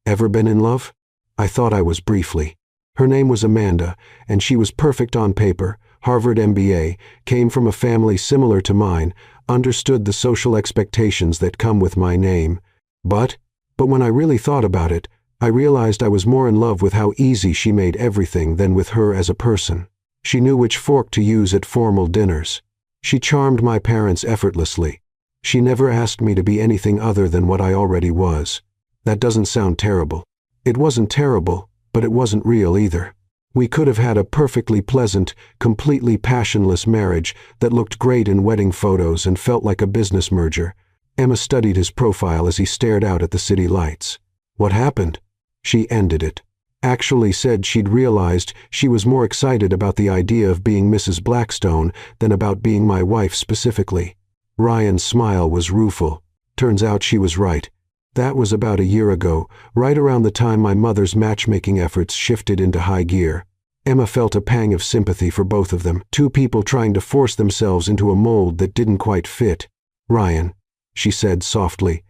Ever been in love?" "I thought I was briefly. Her name was Amanda, and she was perfect on paper, Harvard MBA, came from a family similar to mine, understood the social expectations that come with my name. But when I really thought about it, I realized I was more in love with how easy she made everything than with her as a person. She knew which fork to use at formal dinners. She charmed my parents effortlessly. She never asked me to be anything other than what I already was. That doesn't sound terrible." "It wasn't terrible, but it wasn't real either. We could have had a perfectly pleasant, completely passionless marriage that looked great in wedding photos and felt like a business merger." Emma studied his profile as he stared out at the city lights. "What happened?" She ended it. Actually said she'd realized she was more excited about the idea of being Mrs. Blackstone than about being my wife specifically. Ryan's smile was rueful. Turns out she was right. That was about a year ago, right around the time my mother's matchmaking efforts shifted into high gear. Emma felt a pang of sympathy for both of them, two people trying to force themselves into a mold that didn't quite fit. "Ryan," she said softly,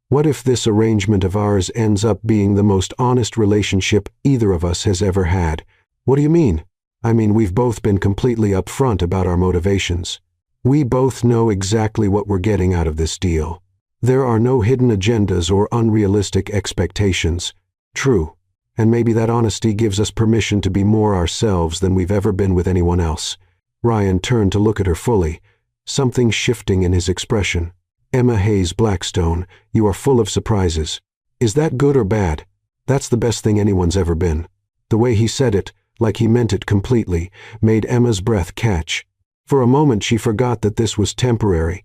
"what if this arrangement of ours ends up being the most honest relationship either of us has ever had?" "What do you mean?" "I mean, we've both been completely upfront about our motivations. We both know exactly what we're getting out of this deal. There are no hidden agendas or unrealistic expectations." "True. And maybe that honesty gives us permission to be more ourselves than we've ever been with anyone else." Ryan turned to look at her fully, something shifting in his expression. "Emma Hayes Blackstone, you are full of surprises. Is that good or bad?" "That's the best thing anyone's ever been." The way he said it, like he meant it completely, made Emma's breath catch. For a moment she forgot that this was temporary,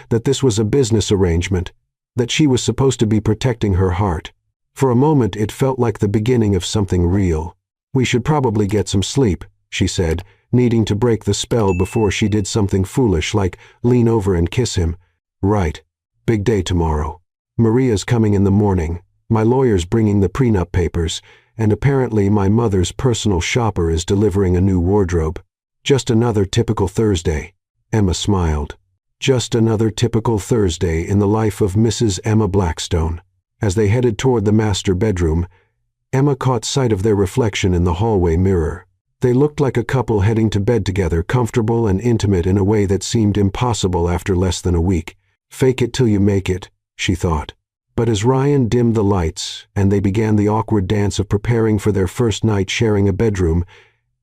that this was a business arrangement, that she was supposed to be protecting her heart. For a moment it felt like the beginning of something real. "We should probably get some sleep," she said, needing to break the spell before she did something foolish like lean over and kiss him. "Right. Big day tomorrow." Maria's coming in the morning, my lawyer's bringing the prenup papers, and apparently my mother's personal shopper is delivering a new wardrobe. Just another typical Thursday. Emma smiled. Just another typical Thursday in the life of Mrs. Emma Blackstone. As they headed toward the master bedroom, Emma caught sight of their reflection in the hallway mirror. They looked like a couple heading to bed together, comfortable and intimate in a way that seemed impossible after less than a week. Fake it till you make it, she thought. But as Ryan dimmed the lights and they began the awkward dance of preparing for their first night sharing a bedroom,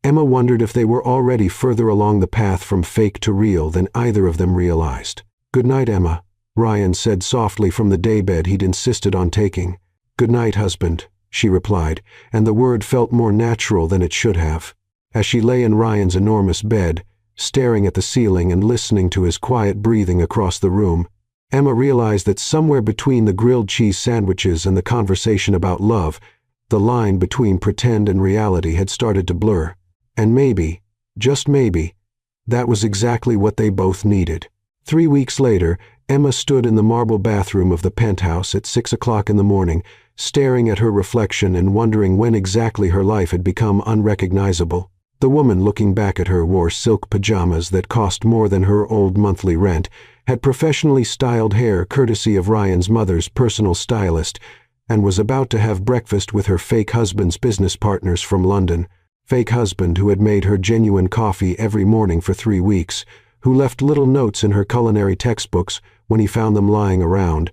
Emma wondered if they were already further along the path from fake to real than either of them realized. "Good night, Emma," Ryan said softly from the daybed he'd insisted on taking. "Good night, husband," she replied, and the word felt more natural than it should have. As she lay in Ryan's enormous bed, staring at the ceiling and listening to his quiet breathing across the room, Emma realized that somewhere between the grilled cheese sandwiches and the conversation about love, the line between pretend and reality had started to blur. And maybe, just maybe, that was exactly what they both needed. 3 weeks later, Emma stood in the marble bathroom of the penthouse at 6 o'clock in the morning, staring at her reflection and wondering when exactly her life had become unrecognizable. The woman looking back at her wore silk pajamas that cost more than her old monthly rent, had professionally styled hair courtesy of Ryan's mother's personal stylist, and was about to have breakfast with her fake husband's business partners from London. Fake husband who had made her genuine coffee every morning for 3 weeks, who left little notes in her culinary textbooks when he found them lying around,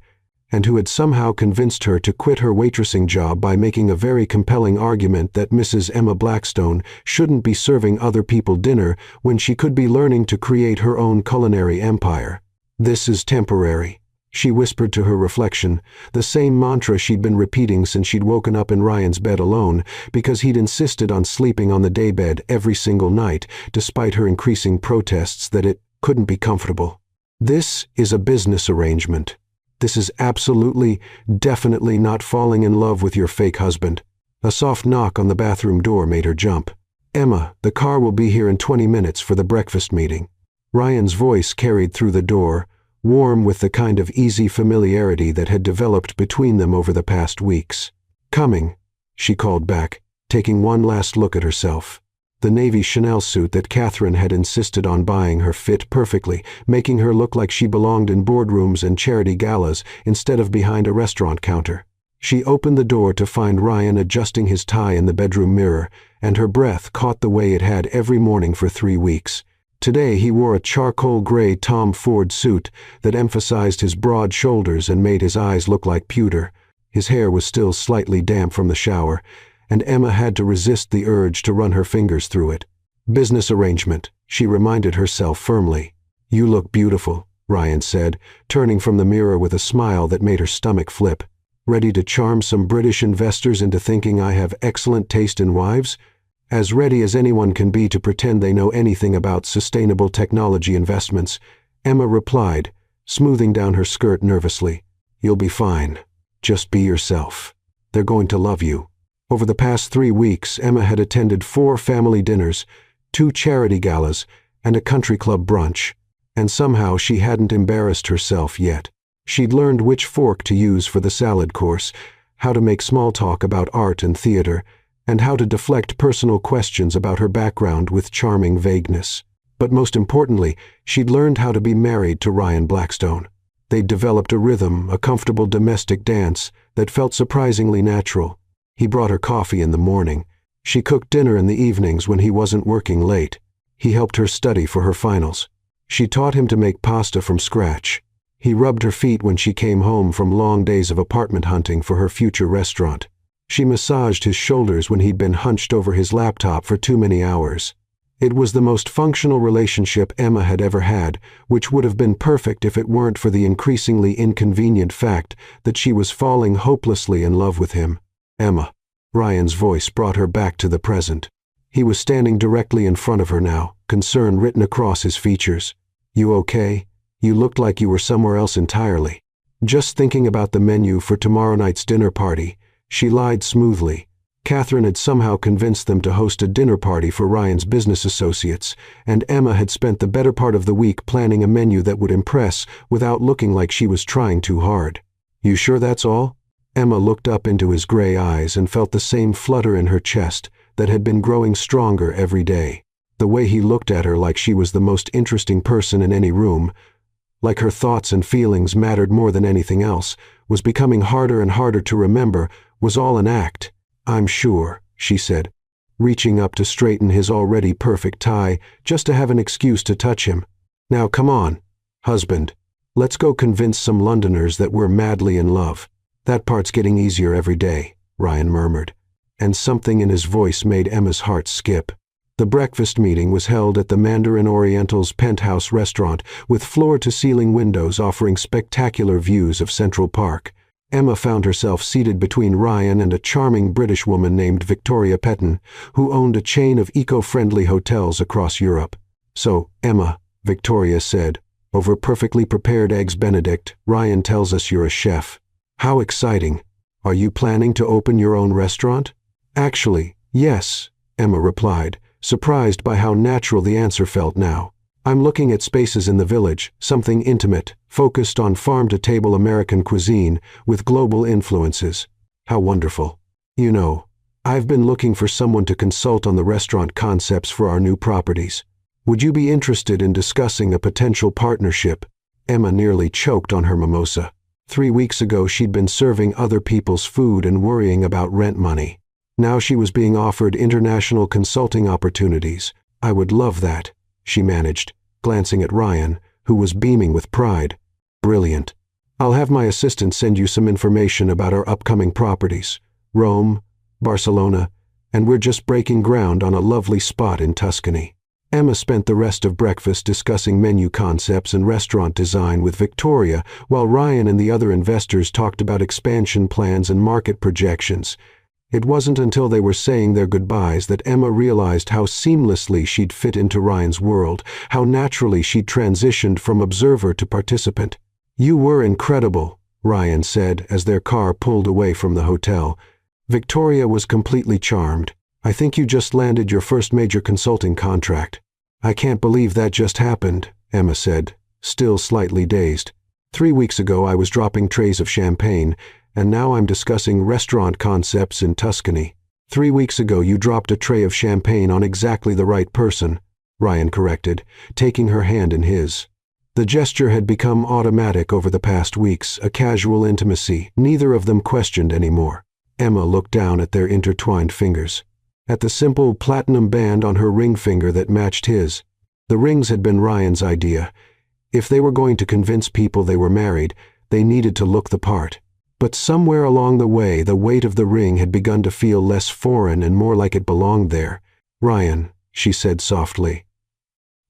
and who had somehow convinced her to quit her waitressing job by making a very compelling argument that Mrs. Emma Blackstone shouldn't be serving other people dinner when she could be learning to create her own culinary empire. "This is temporary," she whispered to her reflection, the same mantra she'd been repeating since she'd woken up in Ryan's bed alone, because he'd insisted on sleeping on the daybed every single night, despite her increasing protests that it couldn't be comfortable. "This is a business arrangement. This is absolutely, definitely not falling in love with your fake husband." A soft knock on the bathroom door made her jump. "Emma, the car will be here in 20 minutes for the breakfast meeting." Ryan's voice carried through the door, warm with the kind of easy familiarity that had developed between them over the past weeks. "Coming," she called back, taking one last look at herself. The navy Chanel suit that Catherine had insisted on buying her fit perfectly, making her look like she belonged in boardrooms and charity galas instead of behind a restaurant counter. She opened the door to find Ryan adjusting his tie in the bedroom mirror, and her breath caught the way it had every morning for 3 weeks. Today he wore a charcoal gray Tom Ford suit that emphasized his broad shoulders and made his eyes look like pewter. His hair was still slightly damp from the shower, and Emma had to resist the urge to run her fingers through it. "Business arrangement," she reminded herself firmly. "You look beautiful," Ryan said, turning from the mirror with a smile that made her stomach flip. "Ready to charm some British investors into thinking I have excellent taste in wives? As ready as anyone can be to pretend they know anything about sustainable technology investments," Emma replied, smoothing down her skirt nervously. "You'll be fine. Just be yourself. They're going to love you." Over the past 3 weeks, Emma had attended 4 family dinners, 2 charity galas, and a country club brunch, and somehow she hadn't embarrassed herself yet. She'd learned which fork to use for the salad course, how to make small talk about art and theater, and how to deflect personal questions about her background with charming vagueness. But most importantly, she'd learned how to be married to Ryan Blackstone. They'd developed a rhythm, a comfortable domestic dance that felt surprisingly natural. He brought her coffee in the morning. She cooked dinner in the evenings when he wasn't working late. He helped her study for her finals. She taught him to make pasta from scratch. He rubbed her feet when she came home from long days of apartment hunting for her future restaurant. She massaged his shoulders when he'd been hunched over his laptop for too many hours. It was the most functional relationship Emma had ever had, which would have been perfect if it weren't for the increasingly inconvenient fact that she was falling hopelessly in love with him. "Emma." Ryan's voice brought her back to the present. He was standing directly in front of her now, concern written across his features. "You okay? You looked like you were somewhere else entirely." "Just thinking about the menu for tomorrow night's dinner party," she lied smoothly. Catherine had somehow convinced them to host a dinner party for Ryan's business associates, and Emma had spent the better part of the week planning a menu that would impress without looking like she was trying too hard. You sure that's all? Emma looked up into his gray eyes and felt the same flutter in her chest that had been growing stronger every day. The way he looked at her like she was the most interesting person in any room, like her thoughts and feelings mattered more than anything else, was becoming harder and harder to remember, was all an act. I'm sure, she said, reaching up to straighten his already perfect tie, just to have an excuse to touch him. Now come on, husband. Let's go convince some Londoners that we're madly in love. That part's getting easier every day, Ryan murmured, and something in his voice made Emma's heart skip. The breakfast meeting was held at the Mandarin Oriental's penthouse restaurant, with floor-to-ceiling windows offering spectacular views of Central Park. Emma found herself seated between Ryan and a charming British woman named Victoria Petton, who owned a chain of eco-friendly hotels across Europe. So, Emma, Victoria said, over perfectly prepared eggs Benedict, Ryan tells us you're a chef. How exciting. Are you planning to open your own restaurant? Actually, yes, Emma replied, surprised by how natural the answer felt now. I'm looking at spaces in the village, something intimate, focused on farm-to-table American cuisine with global influences. How wonderful. You know, I've been looking for someone to consult on the restaurant concepts for our new properties. Would you be interested in discussing a potential partnership? Emma nearly choked on her mimosa. 3 weeks ago she'd been serving other people's food and worrying about rent money. Now she was being offered international consulting opportunities. I would love that, she managed, glancing at Ryan, who was beaming with pride. Brilliant. I'll have my assistant send you some information about our upcoming properties. Rome, Barcelona, and we're just breaking ground on a lovely spot in Tuscany. Emma spent the rest of breakfast discussing menu concepts and restaurant design with Victoria, while Ryan and the other investors talked about expansion plans and market projections. It wasn't until they were saying their goodbyes that Emma realized how seamlessly she'd fit into Ryan's world, how naturally she'd transitioned from observer to participant. You were incredible, Ryan said as their car pulled away from the hotel. Victoria was completely charmed. I think you just landed your first major consulting contract. I can't believe that just happened, Emma said, still slightly dazed. 3 weeks ago I was dropping trays of champagne, and now I'm discussing restaurant concepts in Tuscany. 3 weeks ago you dropped a tray of champagne on exactly the right person, Ryan corrected, taking her hand in his. The gesture had become automatic over the past weeks, a casual intimacy, neither of them questioned anymore. Emma looked down at their intertwined fingers, at the simple platinum band on her ring finger that matched his. The rings had been Ryan's idea. If they were going to convince people they were married, they needed to look the part. But somewhere along the way, the weight of the ring had begun to feel less foreign and more like it belonged there. Ryan, she said softly.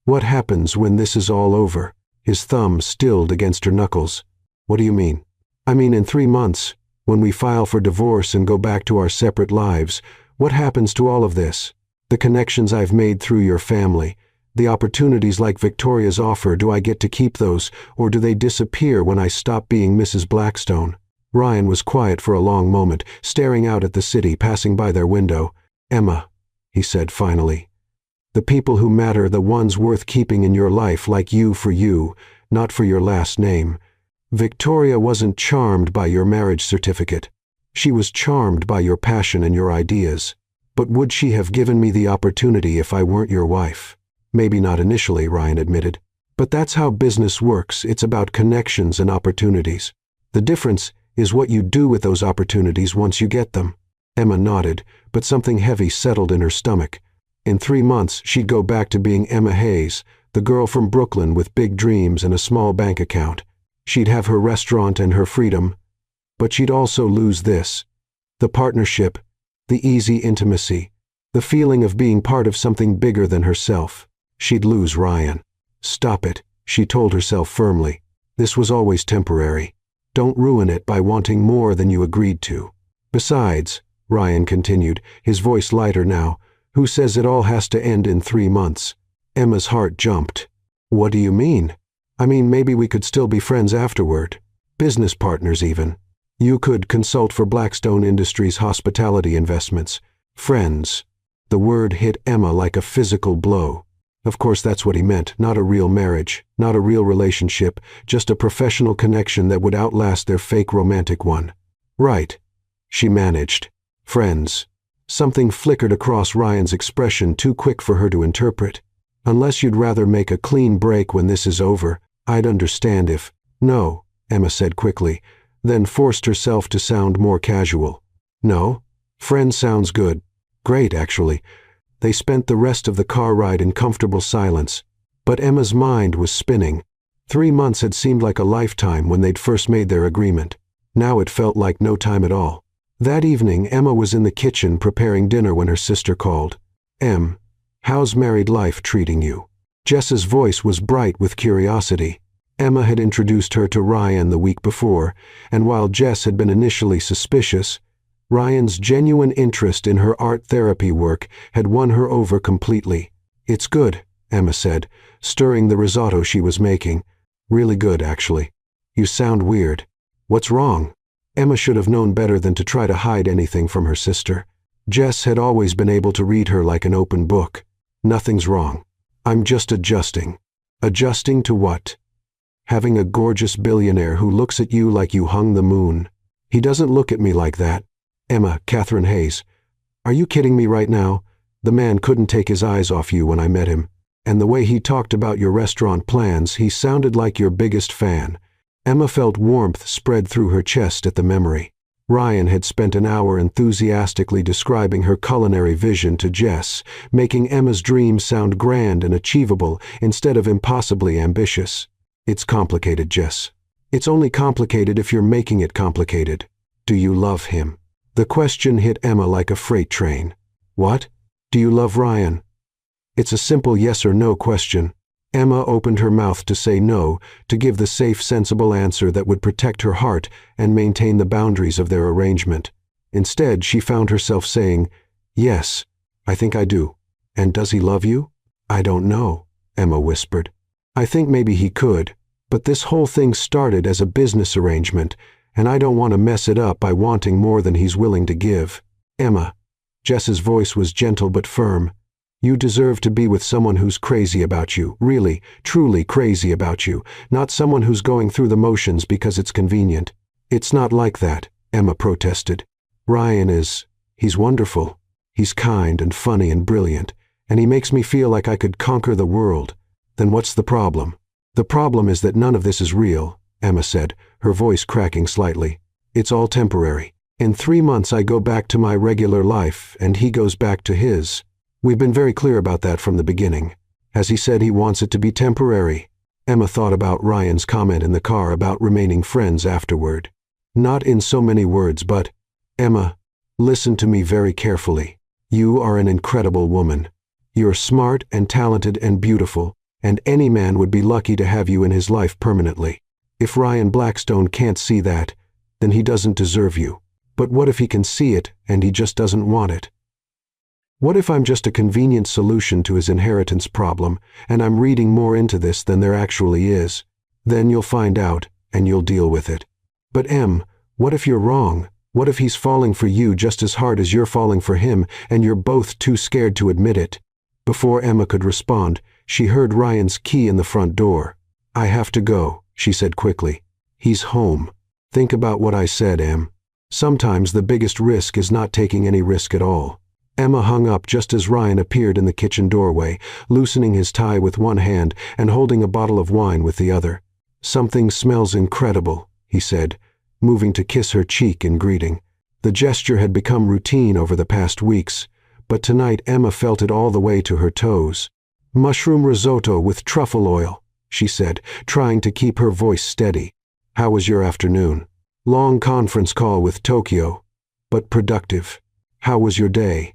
What happens when this is all over? His thumb stilled against her knuckles. What do you mean? I mean in 3 months, when we file for divorce and go back to our separate lives. What happens to all of this? The connections I've made through your family, the opportunities like Victoria's offer, do I get to keep those, or do they disappear when I stop being Mrs. Blackstone? Ryan was quiet for a long moment, staring out at the city passing by their window. Emma, he said finally, the people who matter, the ones worth keeping in your life, like you for you, not for your last name. Victoria wasn't charmed by your marriage certificate. She was charmed by your passion and your ideas. But would she have given me the opportunity if I weren't your wife? Maybe not initially, Ryan admitted. But that's how business works. It's about connections and opportunities. The difference is what you do with those opportunities once you get them. Emma nodded, but something heavy settled in her stomach. In 3 months, she'd go back to being Emma Hayes, the girl from Brooklyn with big dreams and a small bank account. She'd have her restaurant and her freedom. But she'd also lose this. The partnership, the easy intimacy, the feeling of being part of something bigger than herself. She'd lose Ryan. Stop it, she told herself firmly. This was always temporary. Don't ruin it by wanting more than you agreed to. Besides, Ryan continued, his voice lighter now, who says it all has to end in 3 months? Emma's heart jumped. What do you mean? I mean, maybe we could still be friends afterward. Business partners even. You could consult for Blackstone Industries' hospitality investments. Friends. The word hit Emma like a physical blow. Of course that's what he meant, not a real marriage, not a real relationship, just a professional connection that would outlast their fake romantic one. Right. She managed. Friends. Something flickered across Ryan's expression, too quick for her to interpret. Unless you'd rather make a clean break when this is over, I'd understand if… No, Emma said quickly, then forced herself to sound more casual. No? Friend sounds good. Great, actually. They spent the rest of the car ride in comfortable silence. But Emma's mind was spinning. 3 months had seemed like a lifetime when they'd first made their agreement. Now it felt like no time at all. That evening, Emma was in the kitchen preparing dinner when her sister called. "Em, how's married life treating you?" Jess's voice was bright with curiosity. Emma had introduced her to Ryan the week before, and while Jess had been initially suspicious, Ryan's genuine interest in her art therapy work had won her over completely. "It's good," Emma said, stirring the risotto she was making. "Really good, actually. You sound weird. What's wrong?" Emma should have known better than to try to hide anything from her sister. Jess had always been able to read her like an open book. "Nothing's wrong. I'm just adjusting." Adjusting to what? Having a gorgeous billionaire who looks at you like you hung the moon. He doesn't look at me like that. Emma, Catherine Hayes. Are you kidding me right now? The man couldn't take his eyes off you when I met him. And the way he talked about your restaurant plans, he sounded like your biggest fan. Emma felt warmth spread through her chest at the memory. Ryan had spent an hour enthusiastically describing her culinary vision to Jess, making Emma's dreams sound grand and achievable instead of impossibly ambitious. "It's complicated, Jess. It's only complicated if you're making it complicated. Do you love him?" The question hit Emma like a freight train. "What? Do you love Ryan?" It's a simple yes or no question. Emma opened her mouth to say no, to give the safe, sensible answer that would protect her heart and maintain the boundaries of their arrangement. Instead, she found herself saying, "Yes, I think I do." "And does he love you?" "I don't know," Emma whispered. "I think maybe he could, but this whole thing started as a business arrangement, and I don't want to mess it up by wanting more than he's willing to give." "Emma," Jess's voice was gentle but firm, "you deserve to be with someone who's crazy about you, really, truly crazy about you, not someone who's going through the motions because it's convenient." "It's not like that," Emma protested. "Ryan he's wonderful. He's kind and funny and brilliant, and he makes me feel like I could conquer the world. Then what's the problem?" "The problem is that none of this is real," Emma said, her voice cracking slightly. "It's all temporary. In 3 months I go back to my regular life, and he goes back to his. We've been very clear about that from the beginning. Has he said he wants it to be temporary?" Emma thought about Ryan's comment in the car about remaining friends afterward. "Not in so many words, but… Emma, listen to me very carefully. You are an incredible woman. You're smart and talented and beautiful, and any man would be lucky to have you in his life permanently. If Ryan Blackstone can't see that, then he doesn't deserve you. But what if he can see it and he just doesn't want it? What if I'm just a convenient solution to his inheritance problem, and I'm reading more into this than there actually is? Then you'll find out, and you'll deal with it." "But Em, what if you're wrong? What if he's falling for you just as hard as you're falling for him, and you're both too scared to admit it?" Before Emma could respond, she heard Ryan's key in the front door. "I have to go," she said quickly. "He's home. Think about what I said, Em. Sometimes the biggest risk is not taking any risk at all." Emma hung up just as Ryan appeared in the kitchen doorway, loosening his tie with one hand and holding a bottle of wine with the other. "Something smells incredible," he said, moving to kiss her cheek in greeting. The gesture had become routine over the past weeks, but tonight Emma felt it all the way to her toes. "Mushroom risotto with truffle oil," she said, trying to keep her voice steady. "How was your afternoon?" "Long conference call with Tokyo, but productive. How was your day?"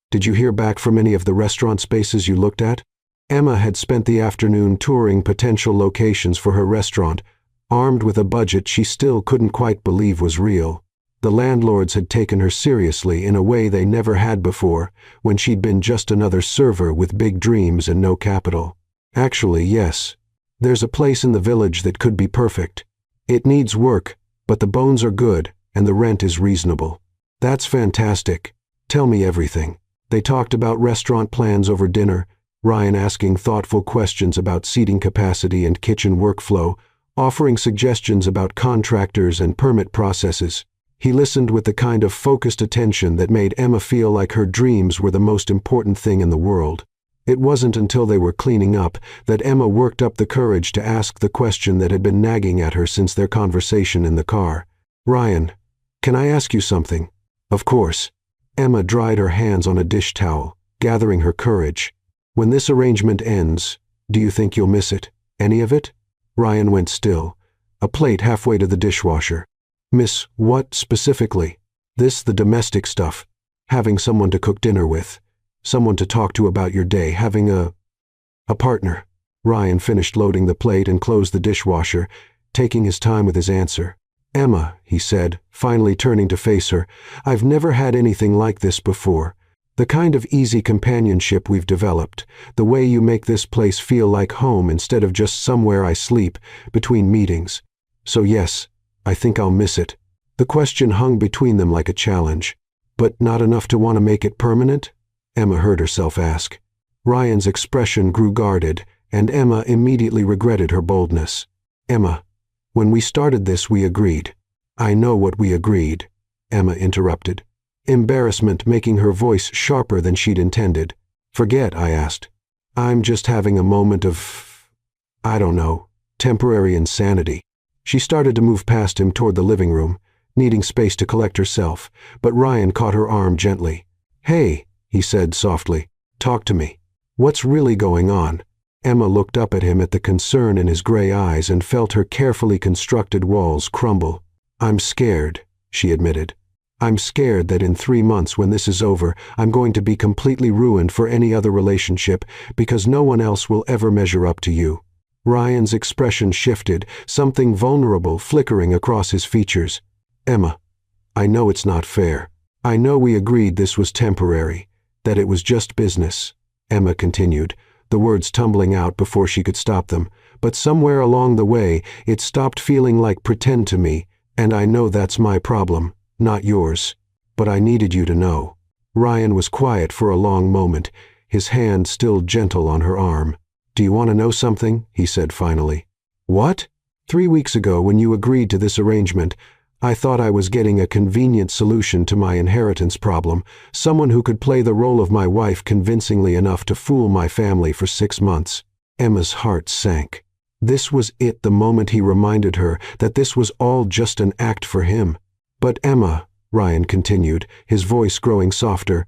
"Did you hear back from any of the restaurant spaces you looked at?" Emma had spent the afternoon touring potential locations for her restaurant, armed with a budget she still couldn't quite believe was real. The landlords had taken her seriously in a way they never had before, when she'd been just another server with big dreams and no capital. "Actually, yes. There's a place in the village that could be perfect. It needs work, but the bones are good, and the rent is reasonable." "That's fantastic. Tell me everything." They talked about restaurant plans over dinner, Ryan asking thoughtful questions about seating capacity and kitchen workflow, offering suggestions about contractors and permit processes. He listened with the kind of focused attention that made Emma feel like her dreams were the most important thing in the world. It wasn't until they were cleaning up that Emma worked up the courage to ask the question that had been nagging at her since their conversation in the car. "Ryan, can I ask you something?" "Of course." Emma dried her hands on a dish towel, gathering her courage. "When this arrangement ends, do you think you'll miss it? Any of it?" Ryan went still, a plate halfway to the dishwasher. "Miss what specifically?" "This, the domestic stuff. Having someone to cook dinner with. Someone to talk to about your day, having a partner." Ryan finished loading the plate and closed the dishwasher, taking his time with his answer. "Emma," he said, finally turning to face her, "I've never had anything like this before. The kind of easy companionship we've developed, the way you make this place feel like home instead of just somewhere I sleep between meetings. So yes, I think I'll miss it." The question hung between them like a challenge. "But not enough to want to make it permanent?" Emma heard herself ask. Ryan's expression grew guarded, and Emma immediately regretted her boldness. "Emma, when we started this we agreed." "I know what we agreed," Emma interrupted, embarrassment making her voice sharper than she'd intended. "Forget I asked. I'm just having a moment of, I don't know, temporary insanity." She started to move past him toward the living room, needing space to collect herself, but Ryan caught her arm gently. "Hey," he said softly, "talk to me. What's really going on?" Emma looked up at him at the concern in his gray eyes and felt her carefully constructed walls crumble. "I'm scared," she admitted. "I'm scared that in 3 months when this is over, I'm going to be completely ruined for any other relationship because no one else will ever measure up to you." Ryan's expression shifted, something vulnerable flickering across his features. "Emma, I know it's not fair. I know we agreed this was temporary, that it was just business," Emma continued, the words tumbling out before she could stop them. "But somewhere along the way, it stopped feeling like pretend to me, and I know that's my problem, not yours. But I needed you to know." Ryan was quiet for a long moment, his hand still gentle on her arm. "Do you want to know something?" he said finally. "What?" "3 weeks ago, when you agreed to this arrangement, I thought I was getting a convenient solution to my inheritance problem, someone who could play the role of my wife convincingly enough to fool my family for 6 months. Emma's heart sank. This was it, the moment he reminded her that this was all just an act for him. "But Emma," Ryan continued, his voice growing softer,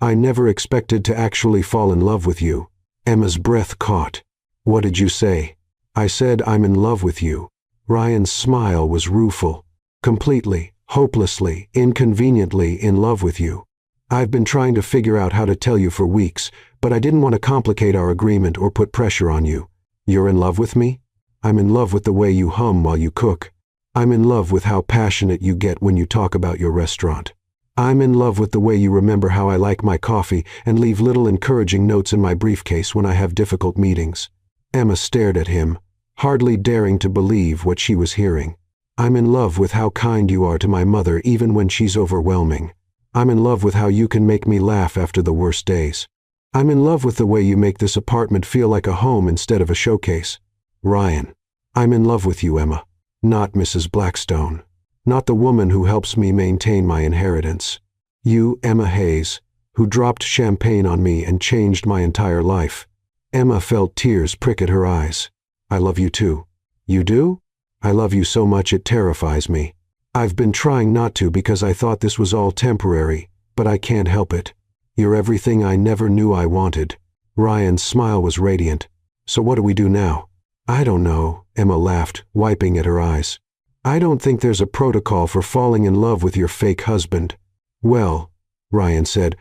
"I never expected to actually fall in love with you." Emma's breath caught. "What did you say?" "I said I'm in love with you." Ryan's smile was rueful. "Completely, hopelessly, inconveniently in love with you. I've been trying to figure out how to tell you for weeks, but I didn't want to complicate our agreement or put pressure on you. You're in love with me? I'm in love with the way you hum while you cook. I'm in love with how passionate you get when you talk about your restaurant. I'm in love with the way you remember how I like my coffee and leave little encouraging notes in my briefcase when I have difficult meetings." Emma stared at him, hardly daring to believe what she was hearing. "I'm in love with how kind you are to my mother even when she's overwhelming. I'm in love with how you can make me laugh after the worst days. I'm in love with the way you make this apartment feel like a home instead of a showcase. Ryan, I'm in love with you, Emma, not Mrs. Blackstone. Not the woman who helps me maintain my inheritance. You, Emma Hayes, who dropped champagne on me and changed my entire life." Emma felt tears prick at her eyes. "I love you too." "You do?" "I love you so much it terrifies me. I've been trying not to because I thought this was all temporary, but I can't help it. You're everything I never knew I wanted." Ryan's smile was radiant. "So what do we do now?" "I don't know," Emma laughed, wiping at her eyes. "I don't think there's a protocol for falling in love with your fake husband." "Well," Ryan said,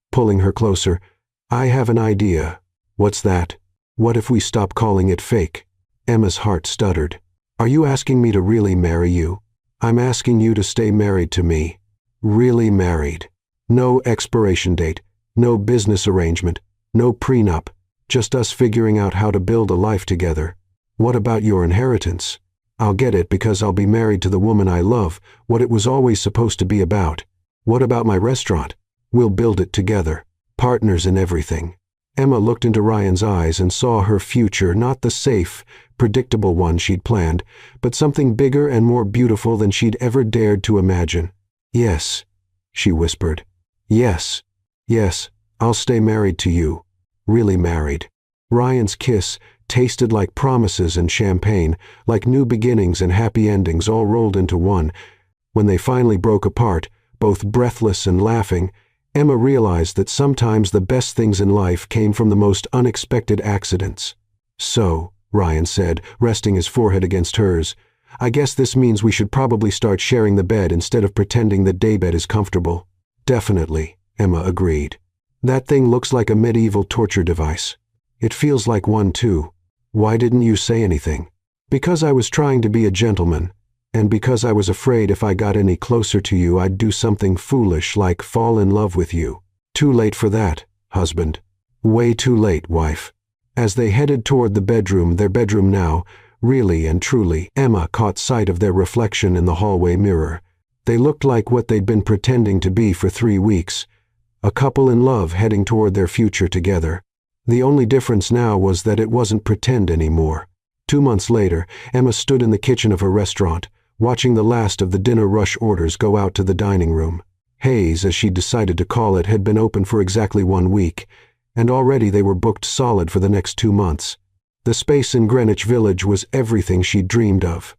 pulling her closer, "I have an idea." "What's that?" "What if we stop calling it fake?" Emma's heart stuttered. "Are you asking me to really marry you?" "I'm asking you to stay married to me. Really married. No expiration date, no business arrangement, no prenup, just us figuring out how to build a life together. What about your inheritance? I'll get it because I'll be married to the woman I love, what it was always supposed to be about. What about my restaurant? We'll build it together, partners in everything. Emma looked into Ryan's eyes and saw her future, not the safe, predictable one she'd planned, but something bigger and more beautiful than she'd ever dared to imagine. "Yes," she whispered. "Yes, yes, I'll stay married to you. Really married." Ryan's kiss tasted like promises and champagne, like new beginnings and happy endings all rolled into one. When they finally broke apart, both breathless and laughing, Emma realized that sometimes the best things in life came from the most unexpected accidents. "So," Ryan said, resting his forehead against hers, "I guess this means we should probably start sharing the bed instead of pretending that daybed is comfortable." "Definitely," Emma agreed. "That thing looks like a medieval torture device." "It feels like one too. Why didn't you say anything?" "Because I was trying to be a gentleman. And because I was afraid if I got any closer to you I'd do something foolish like fall in love with you." "Too late for that, husband." "Way too late, wife." As they headed toward the bedroom, their bedroom now, really and truly, Emma caught sight of their reflection in the hallway mirror. They looked like what they'd been pretending to be for 3 weeks, a couple in love heading toward their future together. The only difference now was that it wasn't pretend anymore. 2 months later, Emma stood in the kitchen of her restaurant, watching the last of the dinner rush orders go out to the dining room. Hayes, as she decided to call it, had been open for exactly 1 week, and already they were booked solid for the next 2 months. The space in Greenwich Village was everything she'd dreamed of.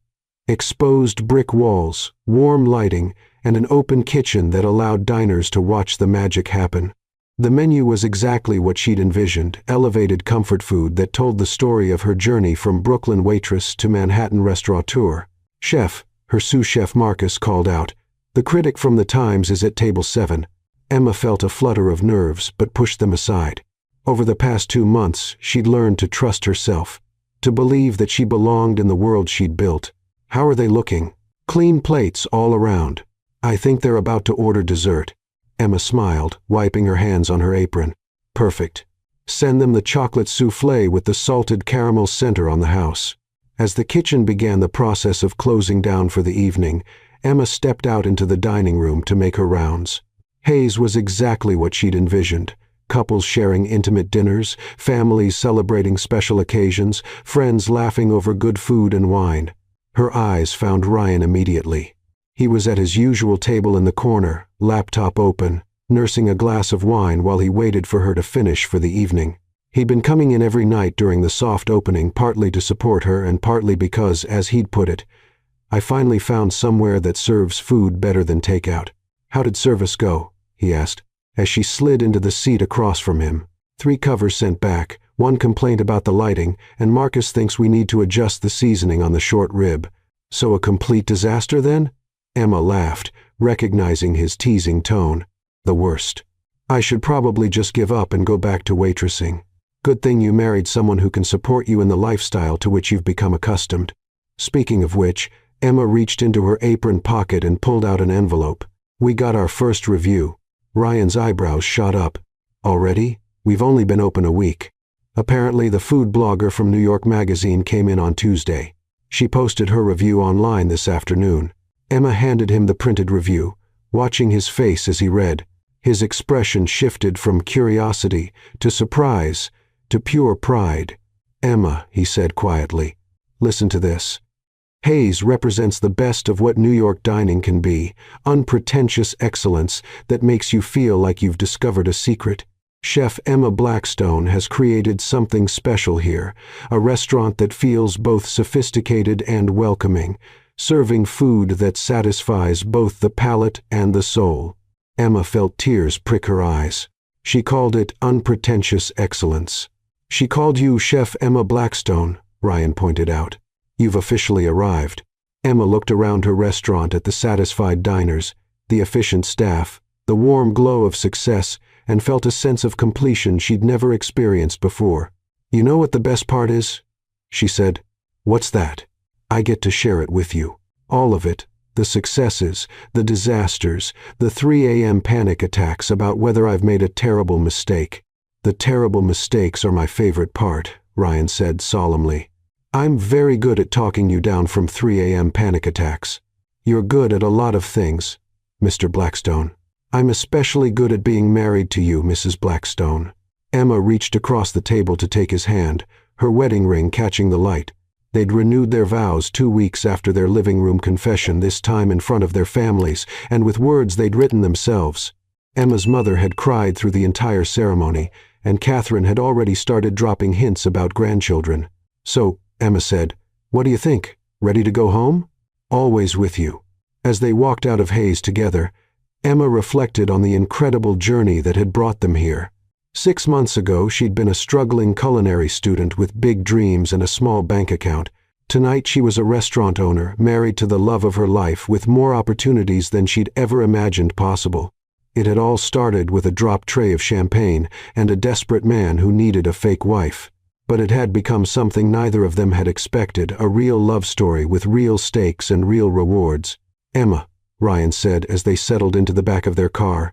Exposed brick walls, warm lighting, and an open kitchen that allowed diners to watch the magic happen. The menu was exactly what she'd envisioned, elevated comfort food that told the story of her journey from Brooklyn waitress to Manhattan restaurateur. "Chef," her sous chef Marcus called out, "the critic from the Times is at table 7. Emma felt a flutter of nerves but pushed them aside. Over the past 2 months, she'd learned to trust herself, to believe that she belonged in the world she'd built. "How are they looking?" "Clean plates all around. I think they're about to order dessert." Emma smiled, wiping her hands on her apron. "Perfect. Send them the chocolate soufflé with the salted caramel center on the house." As the kitchen began the process of closing down for the evening, Emma stepped out into the dining room to make her rounds. Hayes was exactly what she'd envisioned. Couples sharing intimate dinners, families celebrating special occasions, friends laughing over good food and wine. Her eyes found Ryan immediately. He was at his usual table in the corner, laptop open, nursing a glass of wine while he waited for her to finish for the evening. He'd been coming in every night during the soft opening, partly to support her and partly because, as he'd put it, "I finally found somewhere that serves food better than takeout." "How did service go?" he asked, as she slid into the seat across from him. 3 covers sent back, 1 complaint about the lighting, and Marcus thinks we need to adjust the seasoning on the short rib. "So a complete disaster then?" Emma laughed, recognizing his teasing tone. "The worst. I should probably just give up and go back to waitressing. Good thing you married someone who can support you in the lifestyle to which you've become accustomed." Speaking of which, Emma reached into her apron pocket and pulled out an envelope. "We got our first review." Ryan's eyebrows shot up. "Already? We've only been open a week." Apparently the food blogger from New York Magazine came in on Tuesday. She posted her review online this afternoon. Emma handed him the printed review, watching his face as he read. His expression shifted from curiosity to surprise to pure pride. "Emma," he said quietly, "listen to this. Hayes represents the best of what New York dining can be, unpretentious excellence that makes you feel like you've discovered a secret. Chef Emma Blackstone has created something special here, a restaurant that feels both sophisticated and welcoming, serving food that satisfies both the palate and the soul." Emma felt tears prick her eyes. She called it unpretentious excellence. "She called you Chef Emma Blackstone," Ryan pointed out. "You've officially arrived." Emma looked around her restaurant at the satisfied diners, the efficient staff, the warm glow of success, and felt a sense of completion she'd never experienced before. "You know what the best part is?" she said. "What's that?" "I get to share it with you. All of it. The successes, the disasters, the 3 a.m. panic attacks about whether I've made a terrible mistake." "The terrible mistakes are my favorite part," Ryan said solemnly. "I'm very good at talking you down from 3 a.m. panic attacks. You're good at a lot of things, Mr. Blackstone. I'm especially good at being married to you, Mrs. Blackstone." Emma reached across the table to take his hand, her wedding ring catching the light. They'd renewed their vows 2 weeks after their living room confession, this time in front of their families, and with words they'd written themselves. Emma's mother had cried through the entire ceremony, and Catherine had already started dropping hints about grandchildren. "So," Emma said, "what do you think? Ready to go home?" "Always with you." As they walked out of Hayes together, Emma reflected on the incredible journey that had brought them here. 6 months ago, she'd been a struggling culinary student with big dreams and a small bank account. Tonight she was a restaurant owner, married to the love of her life, with more opportunities than she'd ever imagined possible. It had all started with a dropped tray of champagne and a desperate man who needed a fake wife. But it had become something neither of them had expected, a real love story with real stakes and real rewards. "Emma," Ryan said as they settled into the back of their car,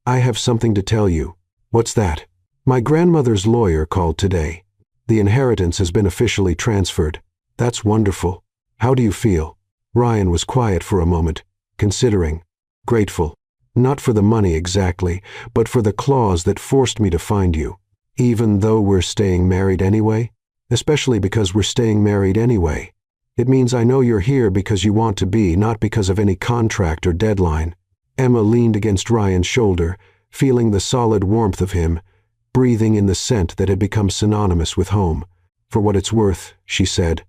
"I have something to tell you." "What's that?" "My grandmother's lawyer called today. The inheritance has been officially transferred." "That's wonderful. How do you feel?" Ryan was quiet for a moment, considering. "Grateful. Not for the money exactly, but for the clause that forced me to find you. Even though we're staying married anyway? Especially because we're staying married anyway. It means I know you're here because you want to be, not because of any contract or deadline." Emma leaned against Ryan's shoulder, feeling the solid warmth of him, breathing in the scent that had become synonymous with home. "For what it's worth," she said,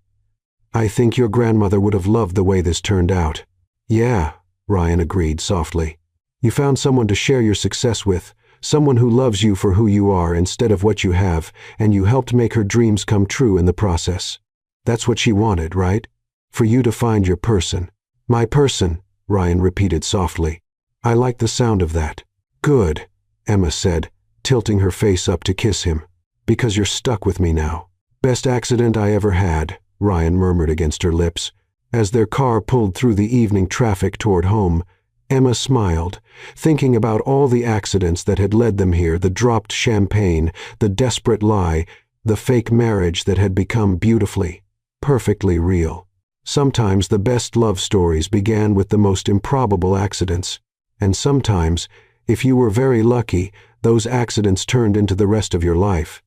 "I think your grandmother would have loved the way this turned out." "Yeah," Ryan agreed softly. "You found someone to share your success with, someone who loves you for who you are instead of what you have, and you helped make her dreams come true in the process. That's what she wanted, right? For you to find your person." "My person," Ryan repeated softly. "I like the sound of that." "Good," Emma said, tilting her face up to kiss him. "Because you're stuck with me now." "Best accident I ever had," Ryan murmured against her lips. As their car pulled through the evening traffic toward home, Emma smiled, thinking about all the accidents that had led them here, the dropped champagne, the desperate lie, the fake marriage that had become beautifully, perfectly real. Sometimes the best love stories began with the most improbable accidents, and sometimes, if you were very lucky, those accidents turned into the rest of your life.